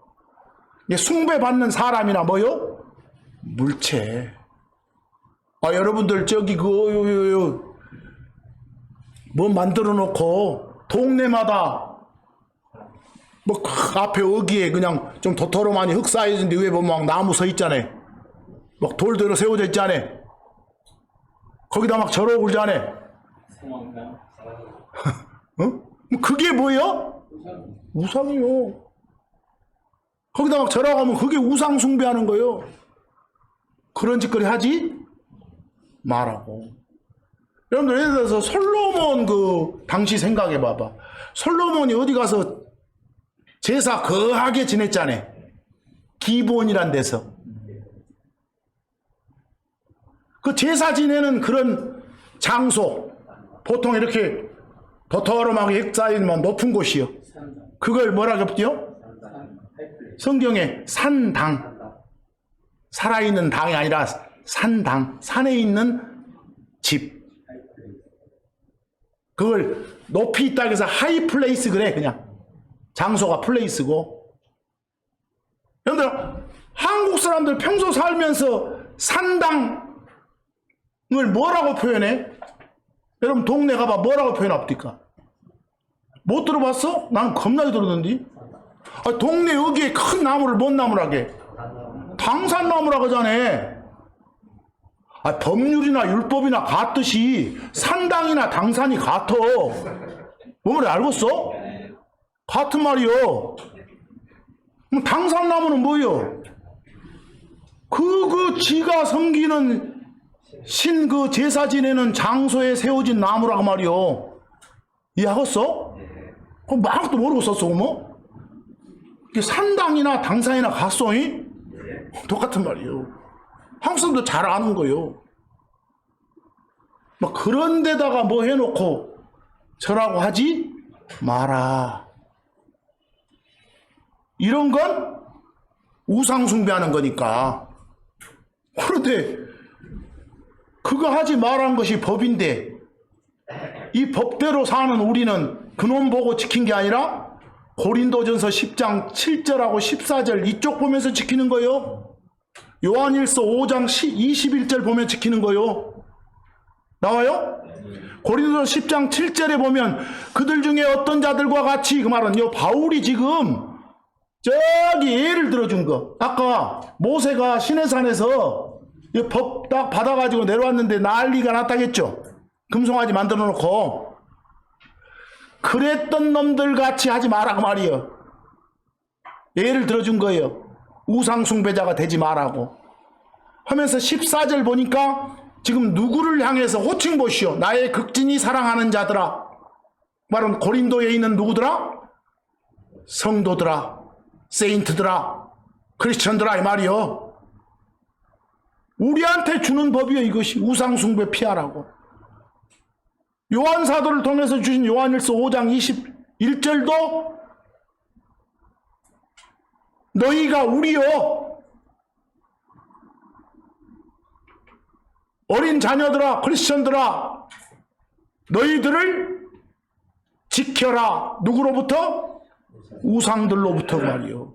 숭배받는 사람이나 뭐요? 물체. 여러분들 저기 뭐 만들어 놓고 동네마다 뭐 앞에 어기에 그냥 좀 도토로만이 흙 쌓여있는데 위에 보면 막 나무 서 있잖아요. 막 돌대로 세워져 있잖아요. 거기다 막 절어 굴잖아요. 어? 그게 뭐예요? 우상이요. 거기다 막 절하고 하면 그게 우상 숭배하는 거예요. 그런 짓거리 하지 말라고. 여러분들 예를 들어서 솔로몬 당시 생각해 봐봐. 솔로몬이 어디 가서 제사 거하게 지냈잖아. 기브온이란 데서. 그 제사 지내는 그런 장소, 보통 이렇게 도톰하게 헥사이드만 높은 곳이요. 그걸 뭐라고 했죠? 성경에 산당. 살아있는 당이 아니라 산당. 산에 있는 집. 그걸 높이 있다 해서 하이 플레이스 그래, 그냥. 장소가 플레이스고. 여러분들, 한국 사람들 평소 살면서 산당을 뭐라고 표현해? 여러분, 동네 가봐, 뭐라고 표현합니까? 못 들어봤어? 난 겁나게 들었는데. 동네 여기에 큰 나무를 뭔 나무라게? 당산나무라고 하잖아. 법률이나 율법이나 같듯이 산당이나 당산이 같아. 뭐 말이 알겠어? 같은 말이요. 그럼 당산나무는 뭐요? 지가 섬기는 제사 지내는 장소에 세워진 나무라고 말이요. 이해하겠어? 그럼 막도 모르고 썼어, 뭐? 산당이나 당산이나 같소? 똑같은 말이요. 한국 사람도 잘 아는 거요. 뭐 그런 데다가 뭐 해놓고 저라고 하지 마라. 이런 건 우상 숭배하는 거니까. 그런데 그거 하지 말라는 것이 법인데 이 법대로 사는 우리는 그놈 보고 지킨 게 아니라 고린도전서 10장 7절하고 14절 이쪽 보면서 지키는 거요. 요한일서 5장 21절 보면 지키는 거요. 나와요? 고린도전서 10장 7절에 보면 그들 중에 어떤 자들과 같이, 그 말은 바울이 지금 저기 예를 들어준 거. 아까 모세가 시내산에서 법 딱 받아가지고 내려왔는데 난리가 났다겠죠. 금송아지 만들어 놓고. 그랬던 놈들 같이 하지 마라 그 말이에요. 예를 들어준 거예요. 우상숭배자가 되지 말라고 하면서 14절 보니까 지금 누구를 향해서 호칭 보시오. 나의 극진히 사랑하는 자들아. 말은 고린도에 있는 누구더라? 성도들아, 세인트들아, 크리스천들아 이 말이요. 우리한테 주는 법이요. 이것이 우상숭배 피하라고. 요한사도를 통해서 주신 요한일서 5장 21절도 너희가 우리요 어린 자녀들아, 크리스천들아, 너희들을 지켜라. 누구로부터? 우상들로부터 말이요.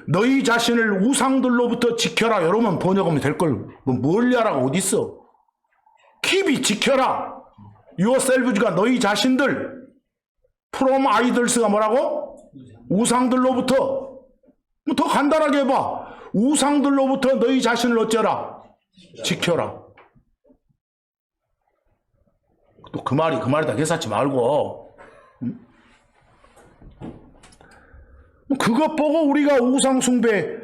너희 자신을 우상들로부터 지켜라. 이러면 번역하면 될 걸 뭘 하라고 어디 있어? 킵이 지켜라. yourselves가 너희 자신들. from idols가 뭐라고? 우상들로부터. 더 간단하게 해봐. 우상들로부터 너희 자신을 어쩌라? 지켜라. 또 그 말이다 개사치 말고. 그것 보고 우리가 우상숭배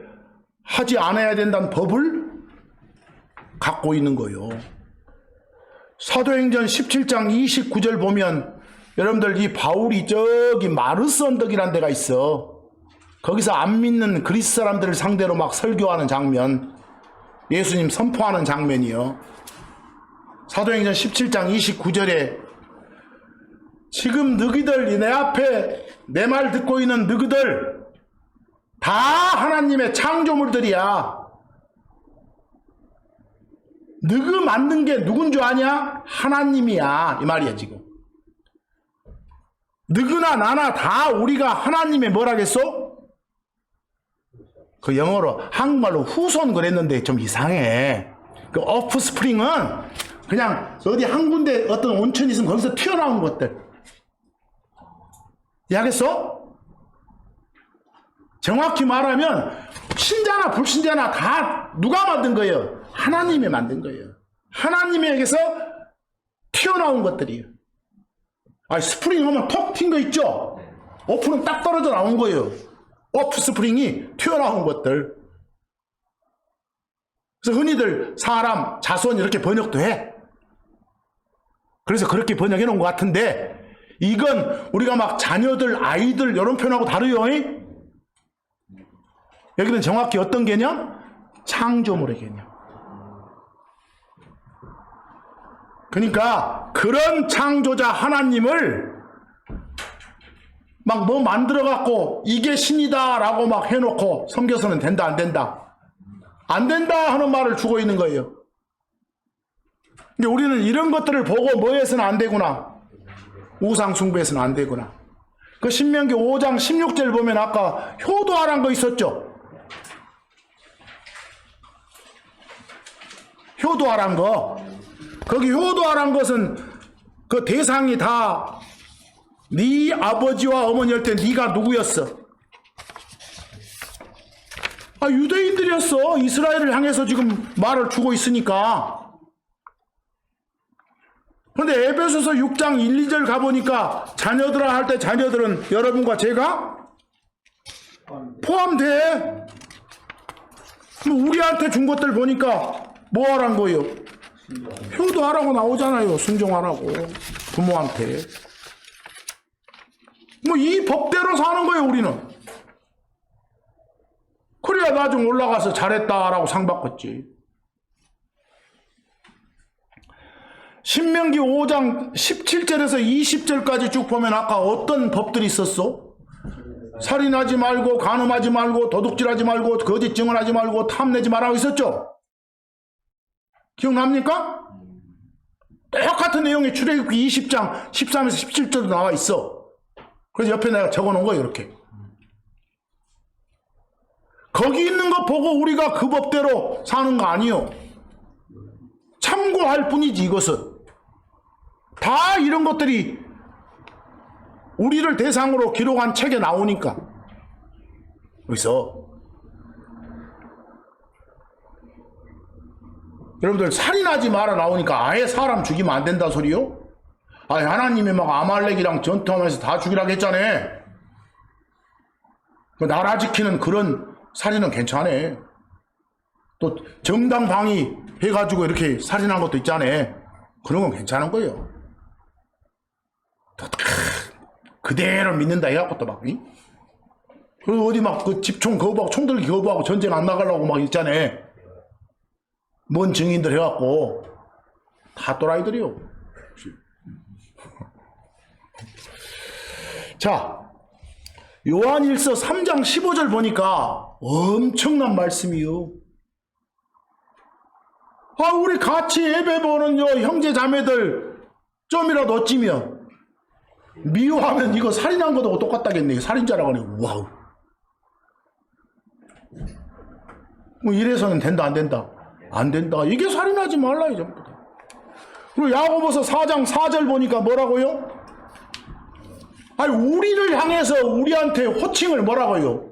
하지 않아야 된다는 법을 갖고 있는 거요. 사도행전 17장 29절 보면 여러분들 이 바울이 저기 마르스 언덕이라는 데가 있어. 거기서 안 믿는 그리스 사람들을 상대로 막 설교하는 장면, 예수님 선포하는 장면이요. 사도행전 17장 29절에 지금 너희들 내 앞에 내 말 듣고 있는 너희들 다 하나님의 창조물들이야. 너희 만든 게 누군 줄 아냐? 하나님이야. 이 말이야 지금. 너희나 나나 다 우리가 하나님의 뭐라겠어? 그 영어로 한국말로 후손 그랬는데 좀 이상해. 그 오프스프링은 그냥 어디 한 군데 어떤 온천이 있으면 거기서 튀어나온 것들. 이해하겠어? 정확히 말하면 신자나 불신자나 다 누가 만든 거예요? 하나님이 만든 거예요. 하나님에게서 튀어나온 것들이에요. 아니 스프링 하면 톡 튄 거 있죠? 오프는 딱 떨어져 나온 거예요. 오프 스프링이 튀어나온 것들. 그래서 흔히들 사람, 자손 이렇게 번역도 해. 그래서 그렇게 번역해 놓은 것 같은데 이건 우리가 막 자녀들, 아이들 이런 표현하고 다르요. 여기는 정확히 어떤 개념? 창조물의 개념. 그러니까 그런 창조자 하나님을 막 뭐 만들어 갖고 이게 신이다 라고 막 해놓고 섬겨서는 된다 안 된다? 안 된다 하는 말을 주고 있는 거예요. 근데 우리는 이런 것들을 보고 뭐 해서는 안 되구나. 우상 숭배해서는 안 되구나. 그 신명기 5장 16절 보면 아까 효도하란 거 있었죠? 효도하란 거. 거기 효도하란 것은 그 대상이 다 네 아버지와 어머니일 때 네가 누구였어? 아, 유대인들이었어. 이스라엘을 향해서 지금 말을 주고 있으니까. 근데 에베소서 6장 1, 2절 가보니까 자녀들아 할 때 자녀들은 여러분과 제가 포함돼. 우리한테 준 것들 보니까 뭐 하란 거예요? 효도하라고 나오잖아요. 순종하라고. 부모한테. 뭐 이 법대로 사는 거예요, 우리는. 그래야 나중 올라가서 잘했다라고 상 받겠지. 신명기 5장 17절에서 20절까지 쭉 보면 아까 어떤 법들이 있었어? 살인하지 말고, 간음하지 말고, 도둑질하지 말고, 거짓 증언하지 말고, 탐내지 말라고 있었죠? 기억납니까? 똑같은 내용이 출애굽기 20장 13에서 17절도 나와 있어. 그래서 옆에 내가 적어놓은 거예요, 이렇게. 거기 있는 거 보고 우리가 그 법대로 사는 거 아니요. 참고할 뿐이지, 이것은. 다 이런 것들이 우리를 대상으로 기록한 책에 나오니까. 여기서 여러분들 살인하지 마라 나오니까 아예 사람 죽이면 안 된다 소리요? 아니 하나님이 막 아말렉이랑 전투하면서 다 죽이라고 했잖아요. 나라 지키는 그런 살인은 괜찮아. 또 정당 방위 해가지고 이렇게 살인한 것도 있잖아요. 그런 건 괜찮은 거예요. 또 그대로 믿는다 해갖고 또 막 그리고 어디 막 그 집총 거부하고 총들기 거부하고 전쟁 안 나가려고 막 있잖아요. 뭔 증인들 해갖고 다 또라이들이요. 자, 요한일서 3장 15절 보니까 엄청난 말씀이요. 아, 우리 같이 예배 보는 형제 자매들 좀이라도 어찌면 미워하면 이거 살인한 것하고 똑같다겠네. 살인자라고 하네. 와우. 뭐 이래서는 된다 안 된다? 안 된다. 이게 살인하지 말라, 전부 다. 그리고 야고보서 4장 4절 보니까 뭐라고요? 아니, 우리를 향해서 우리한테 호칭을 뭐라고요?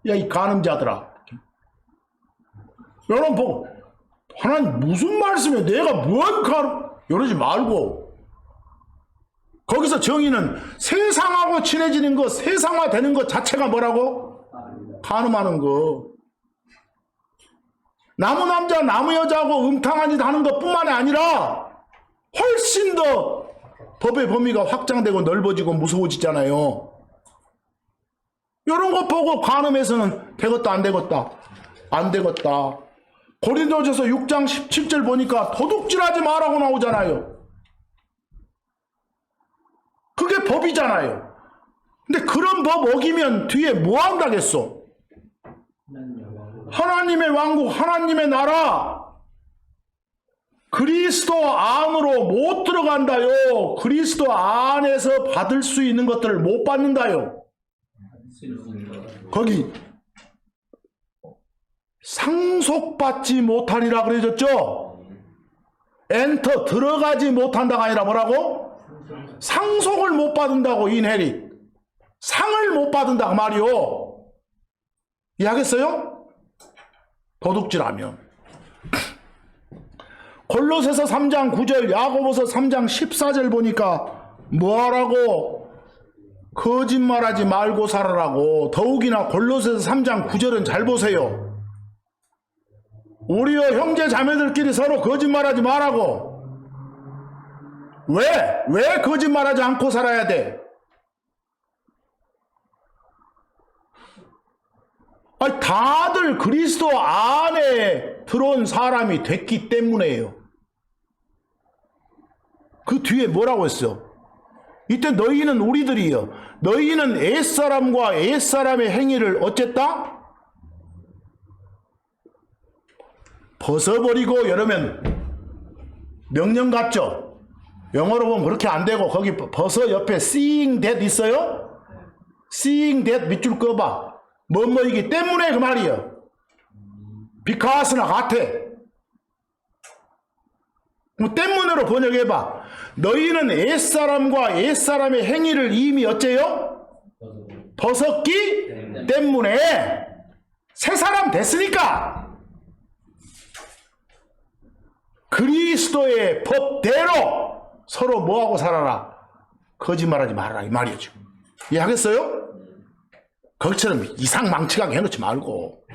야, 이 간음자들아. 여러분 보고, 하나님 무슨 말씀이야? 내가 뭔 간음, 이러지 말고. 거기서 정의는 세상하고 친해지는 것, 세상화 되는 것 자체가 뭐라고? 간음하는 거. 나무 남자, 나무 여자하고 음탕한 짓 하는 것 뿐만이 아니라 훨씬 더 법의 범위가 확장되고 넓어지고 무서워지잖아요. 이런 거 보고 간음해서는 되겠다 안 되겠다? 안 되겠다. 고린도전서 6장 17절 보니까 도둑질하지 말라고 나오잖아요. 그게 법이잖아요. 근데 그런 법 어기면 뒤에 뭐 한다겠어? 하나님의 왕국, 하나님의 나라, 그리스도 안으로 못 들어간다요. 그리스도 안에서 받을 수 있는 것들을 못 받는다요. 거기 상속받지 못하리라 그래졌죠. 엔터 들어가지 못한다가 아니라 뭐라고? 상속을 못 받는다고. 인헤리 상을 못 받는다 그 말이요. 이해하겠어요? 도둑질하면. 골로새서 3장 9절, 야고보서 3장 14절 보니까 뭐하라고? 거짓말하지 말고 살아라고. 더욱이나 골로새서 3장 9절은 잘 보세요. 우리여 형제 자매들끼리 서로 거짓말하지 말라고. 왜 거짓말하지 않고 살아야 돼? 아니, 다들 그리스도 안에 들어온 사람이 됐기 때문에요. 그 뒤에 뭐라고 했어? 이때 너희는 우리들이여 너희는 옛사람과 옛사람의 행위를 어쨌다? 벗어버리고. 이러면 명령 같죠? 영어로 보면 그렇게 안 되고 거기 벗어 옆에 seeing that 있어요? seeing that 밑줄 꺼봐. 뭐뭐이기 때문에 그 말이에요. because나 같아. 때문에로 번역해봐. 너희는 옛사람과 옛사람의 행위를 이미 어째요? 벗었기 때문에 새사람 됐으니까 그리스도의 법대로 서로 뭐하고 살아라? 거짓말하지 말아라 이 말이에요. 지금 이해하겠어요? 거기처럼 이상망측하게 해놓지 말고.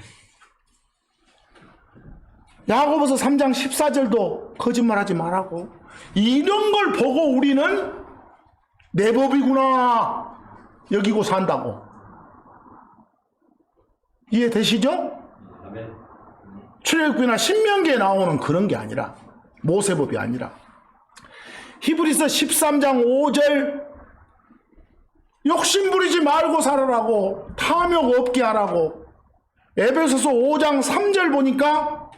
야고보서 3장 14절도 거짓말하지 말라고. 이런 걸 보고 우리는 내 법이구나 여기고 산다고. 이해되시죠? 출애굽기나 신명기에 나오는 그런 게 아니라, 모세법이 아니라. 히브리서 13장 5절 욕심 부리지 말고 살아라고. 탐욕 없게 하라고. 에베소서 5장 3절 보니까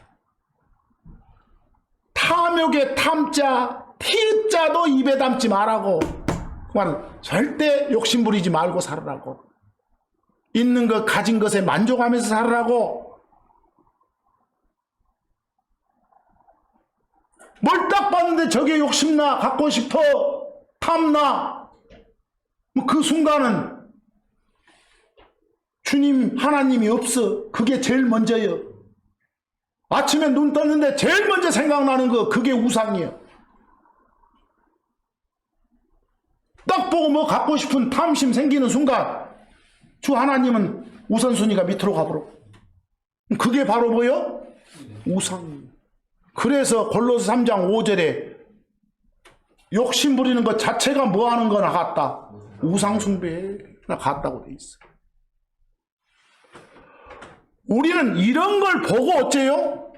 탐욕의 탐자 티자도 입에 담지 말라고. 그 말은 절대 욕심 부리지 말고 살아라고. 있는 것 가진 것에 만족하면서 살아라고. 뭘 딱 봤는데 저게 욕심나, 갖고 싶어, 탐나, 뭐 그 순간은 주님 하나님이 없어. 그게 제일 먼저예요. 아침에 눈 떴는데 제일 먼저 생각나는 거 그게 우상이에요. 딱 보고 뭐 갖고 싶은 탐심 생기는 순간 주 하나님은 우선순위가 밑으로 가버려. 그게 바로 뭐요? 우상이에요. 그래서 골로새 3장 5절에 욕심 부리는 것 자체가 뭐 하는 거나 같다. 우상숭배나 같다고 돼 있어. 우리는 이런 걸 보고 어째요?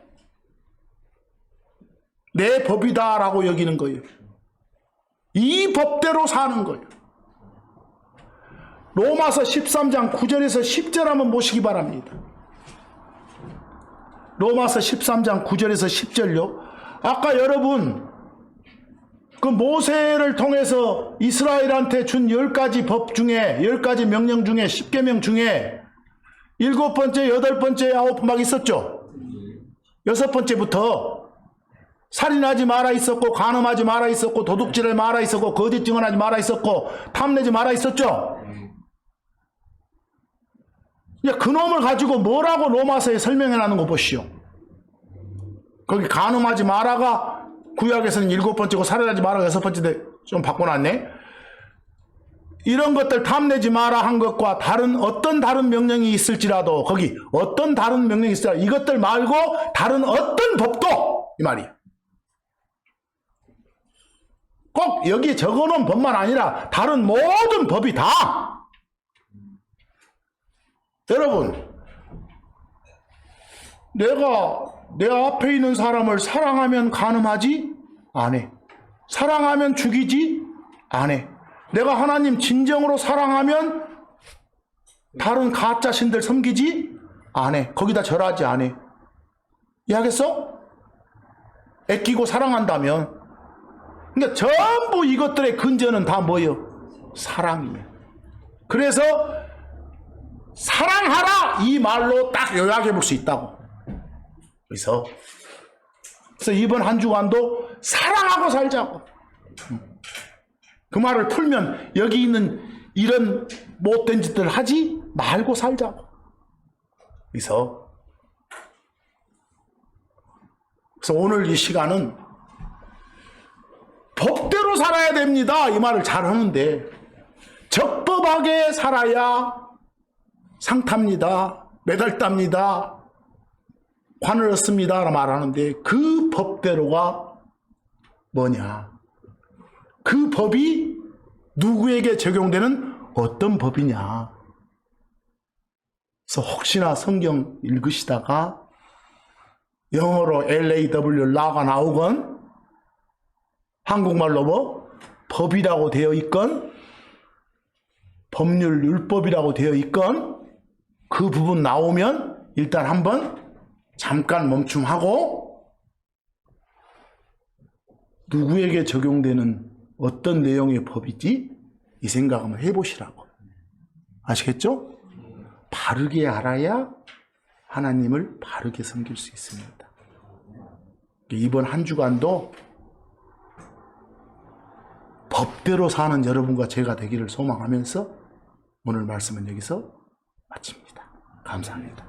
내 법이다라고 여기는 거예요. 이 법대로 사는 거예요. 로마서 13장 9절에서 10절 한번 보시기 바랍니다. 로마서 13장 9절에서 10절요. 아까 여러분 그 모세를 통해서 이스라엘한테 준 10가지 법 중에 10가지 명령 중에 10계명 중에 7번째, 8번째, 9번 막 있었죠. 6번째부터 살인하지 마라 있었고, 간음하지 마라 있었고, 도둑질하지 마라 있었고, 거짓 증언하지 마라 있었고, 탐내지 마라 있었죠. 그놈을 가지고 뭐라고 로마서에 설명해놨는 거 보시오. 거기 간음하지 마라가 구약에서는 7번째고 살인하지 마라가 6번째인데 좀 바꿔놨네. 이런 것들 탐내지 마라 한 것과 어떤 다른 명령이 있을지라도, 거기 어떤 다른 명령이 있을지라도 이것들 말고 다른 어떤 법도 이 말이에요. 꼭 여기 적어놓은 법만 아니라 다른 모든 법이 다. 여러분, 내가 내 앞에 있는 사람을 사랑하면 간음하지? 안 해. 사랑하면 죽이지? 안 해. 내가 하나님 진정으로 사랑하면 다른 가짜 신들 섬기지? 안 해. 거기다 절하지 안 해. 이해하겠어? 애끼고 사랑한다면. 그러니까 전부 이것들의 근저는 다 뭐예요? 사랑이에요. 그래서 사랑하라 이 말로 딱 요약해 볼 수 있다고. 그래서 이번 한 주간도 사랑하고 살자고. 그 말을 풀면 여기 있는 이런 못된 짓들 하지 말고 살자고. 그래서 오늘 이 시간은 법대로 법대로 살아야 됩니다. 이 말을 잘 하는데 적법하게 살아야 상 탑니다. 메달 땁니다. 관을 얻습니다. 라고 말하는데 그 법대로가 뭐냐? 그 법이 누구에게 적용되는 어떤 법이냐? 그래서 혹시나 성경 읽으시다가 영어로 LAW 라가 나오건 한국말로 뭐 법이라고 되어 있건 법률 율법이라고 되어 있건 그 부분 나오면 일단 한번 잠깐 멈춤하고 누구에게 적용되는 어떤 내용의 법이지? 이 생각 한번 해보시라고. 아시겠죠? 바르게 알아야 하나님을 바르게 섬길 수 있습니다. 이번 한 주간도 법대로 사는 여러분과 제가 되기를 소망하면서 오늘 말씀은 여기서 마칩니다. 감사합니다.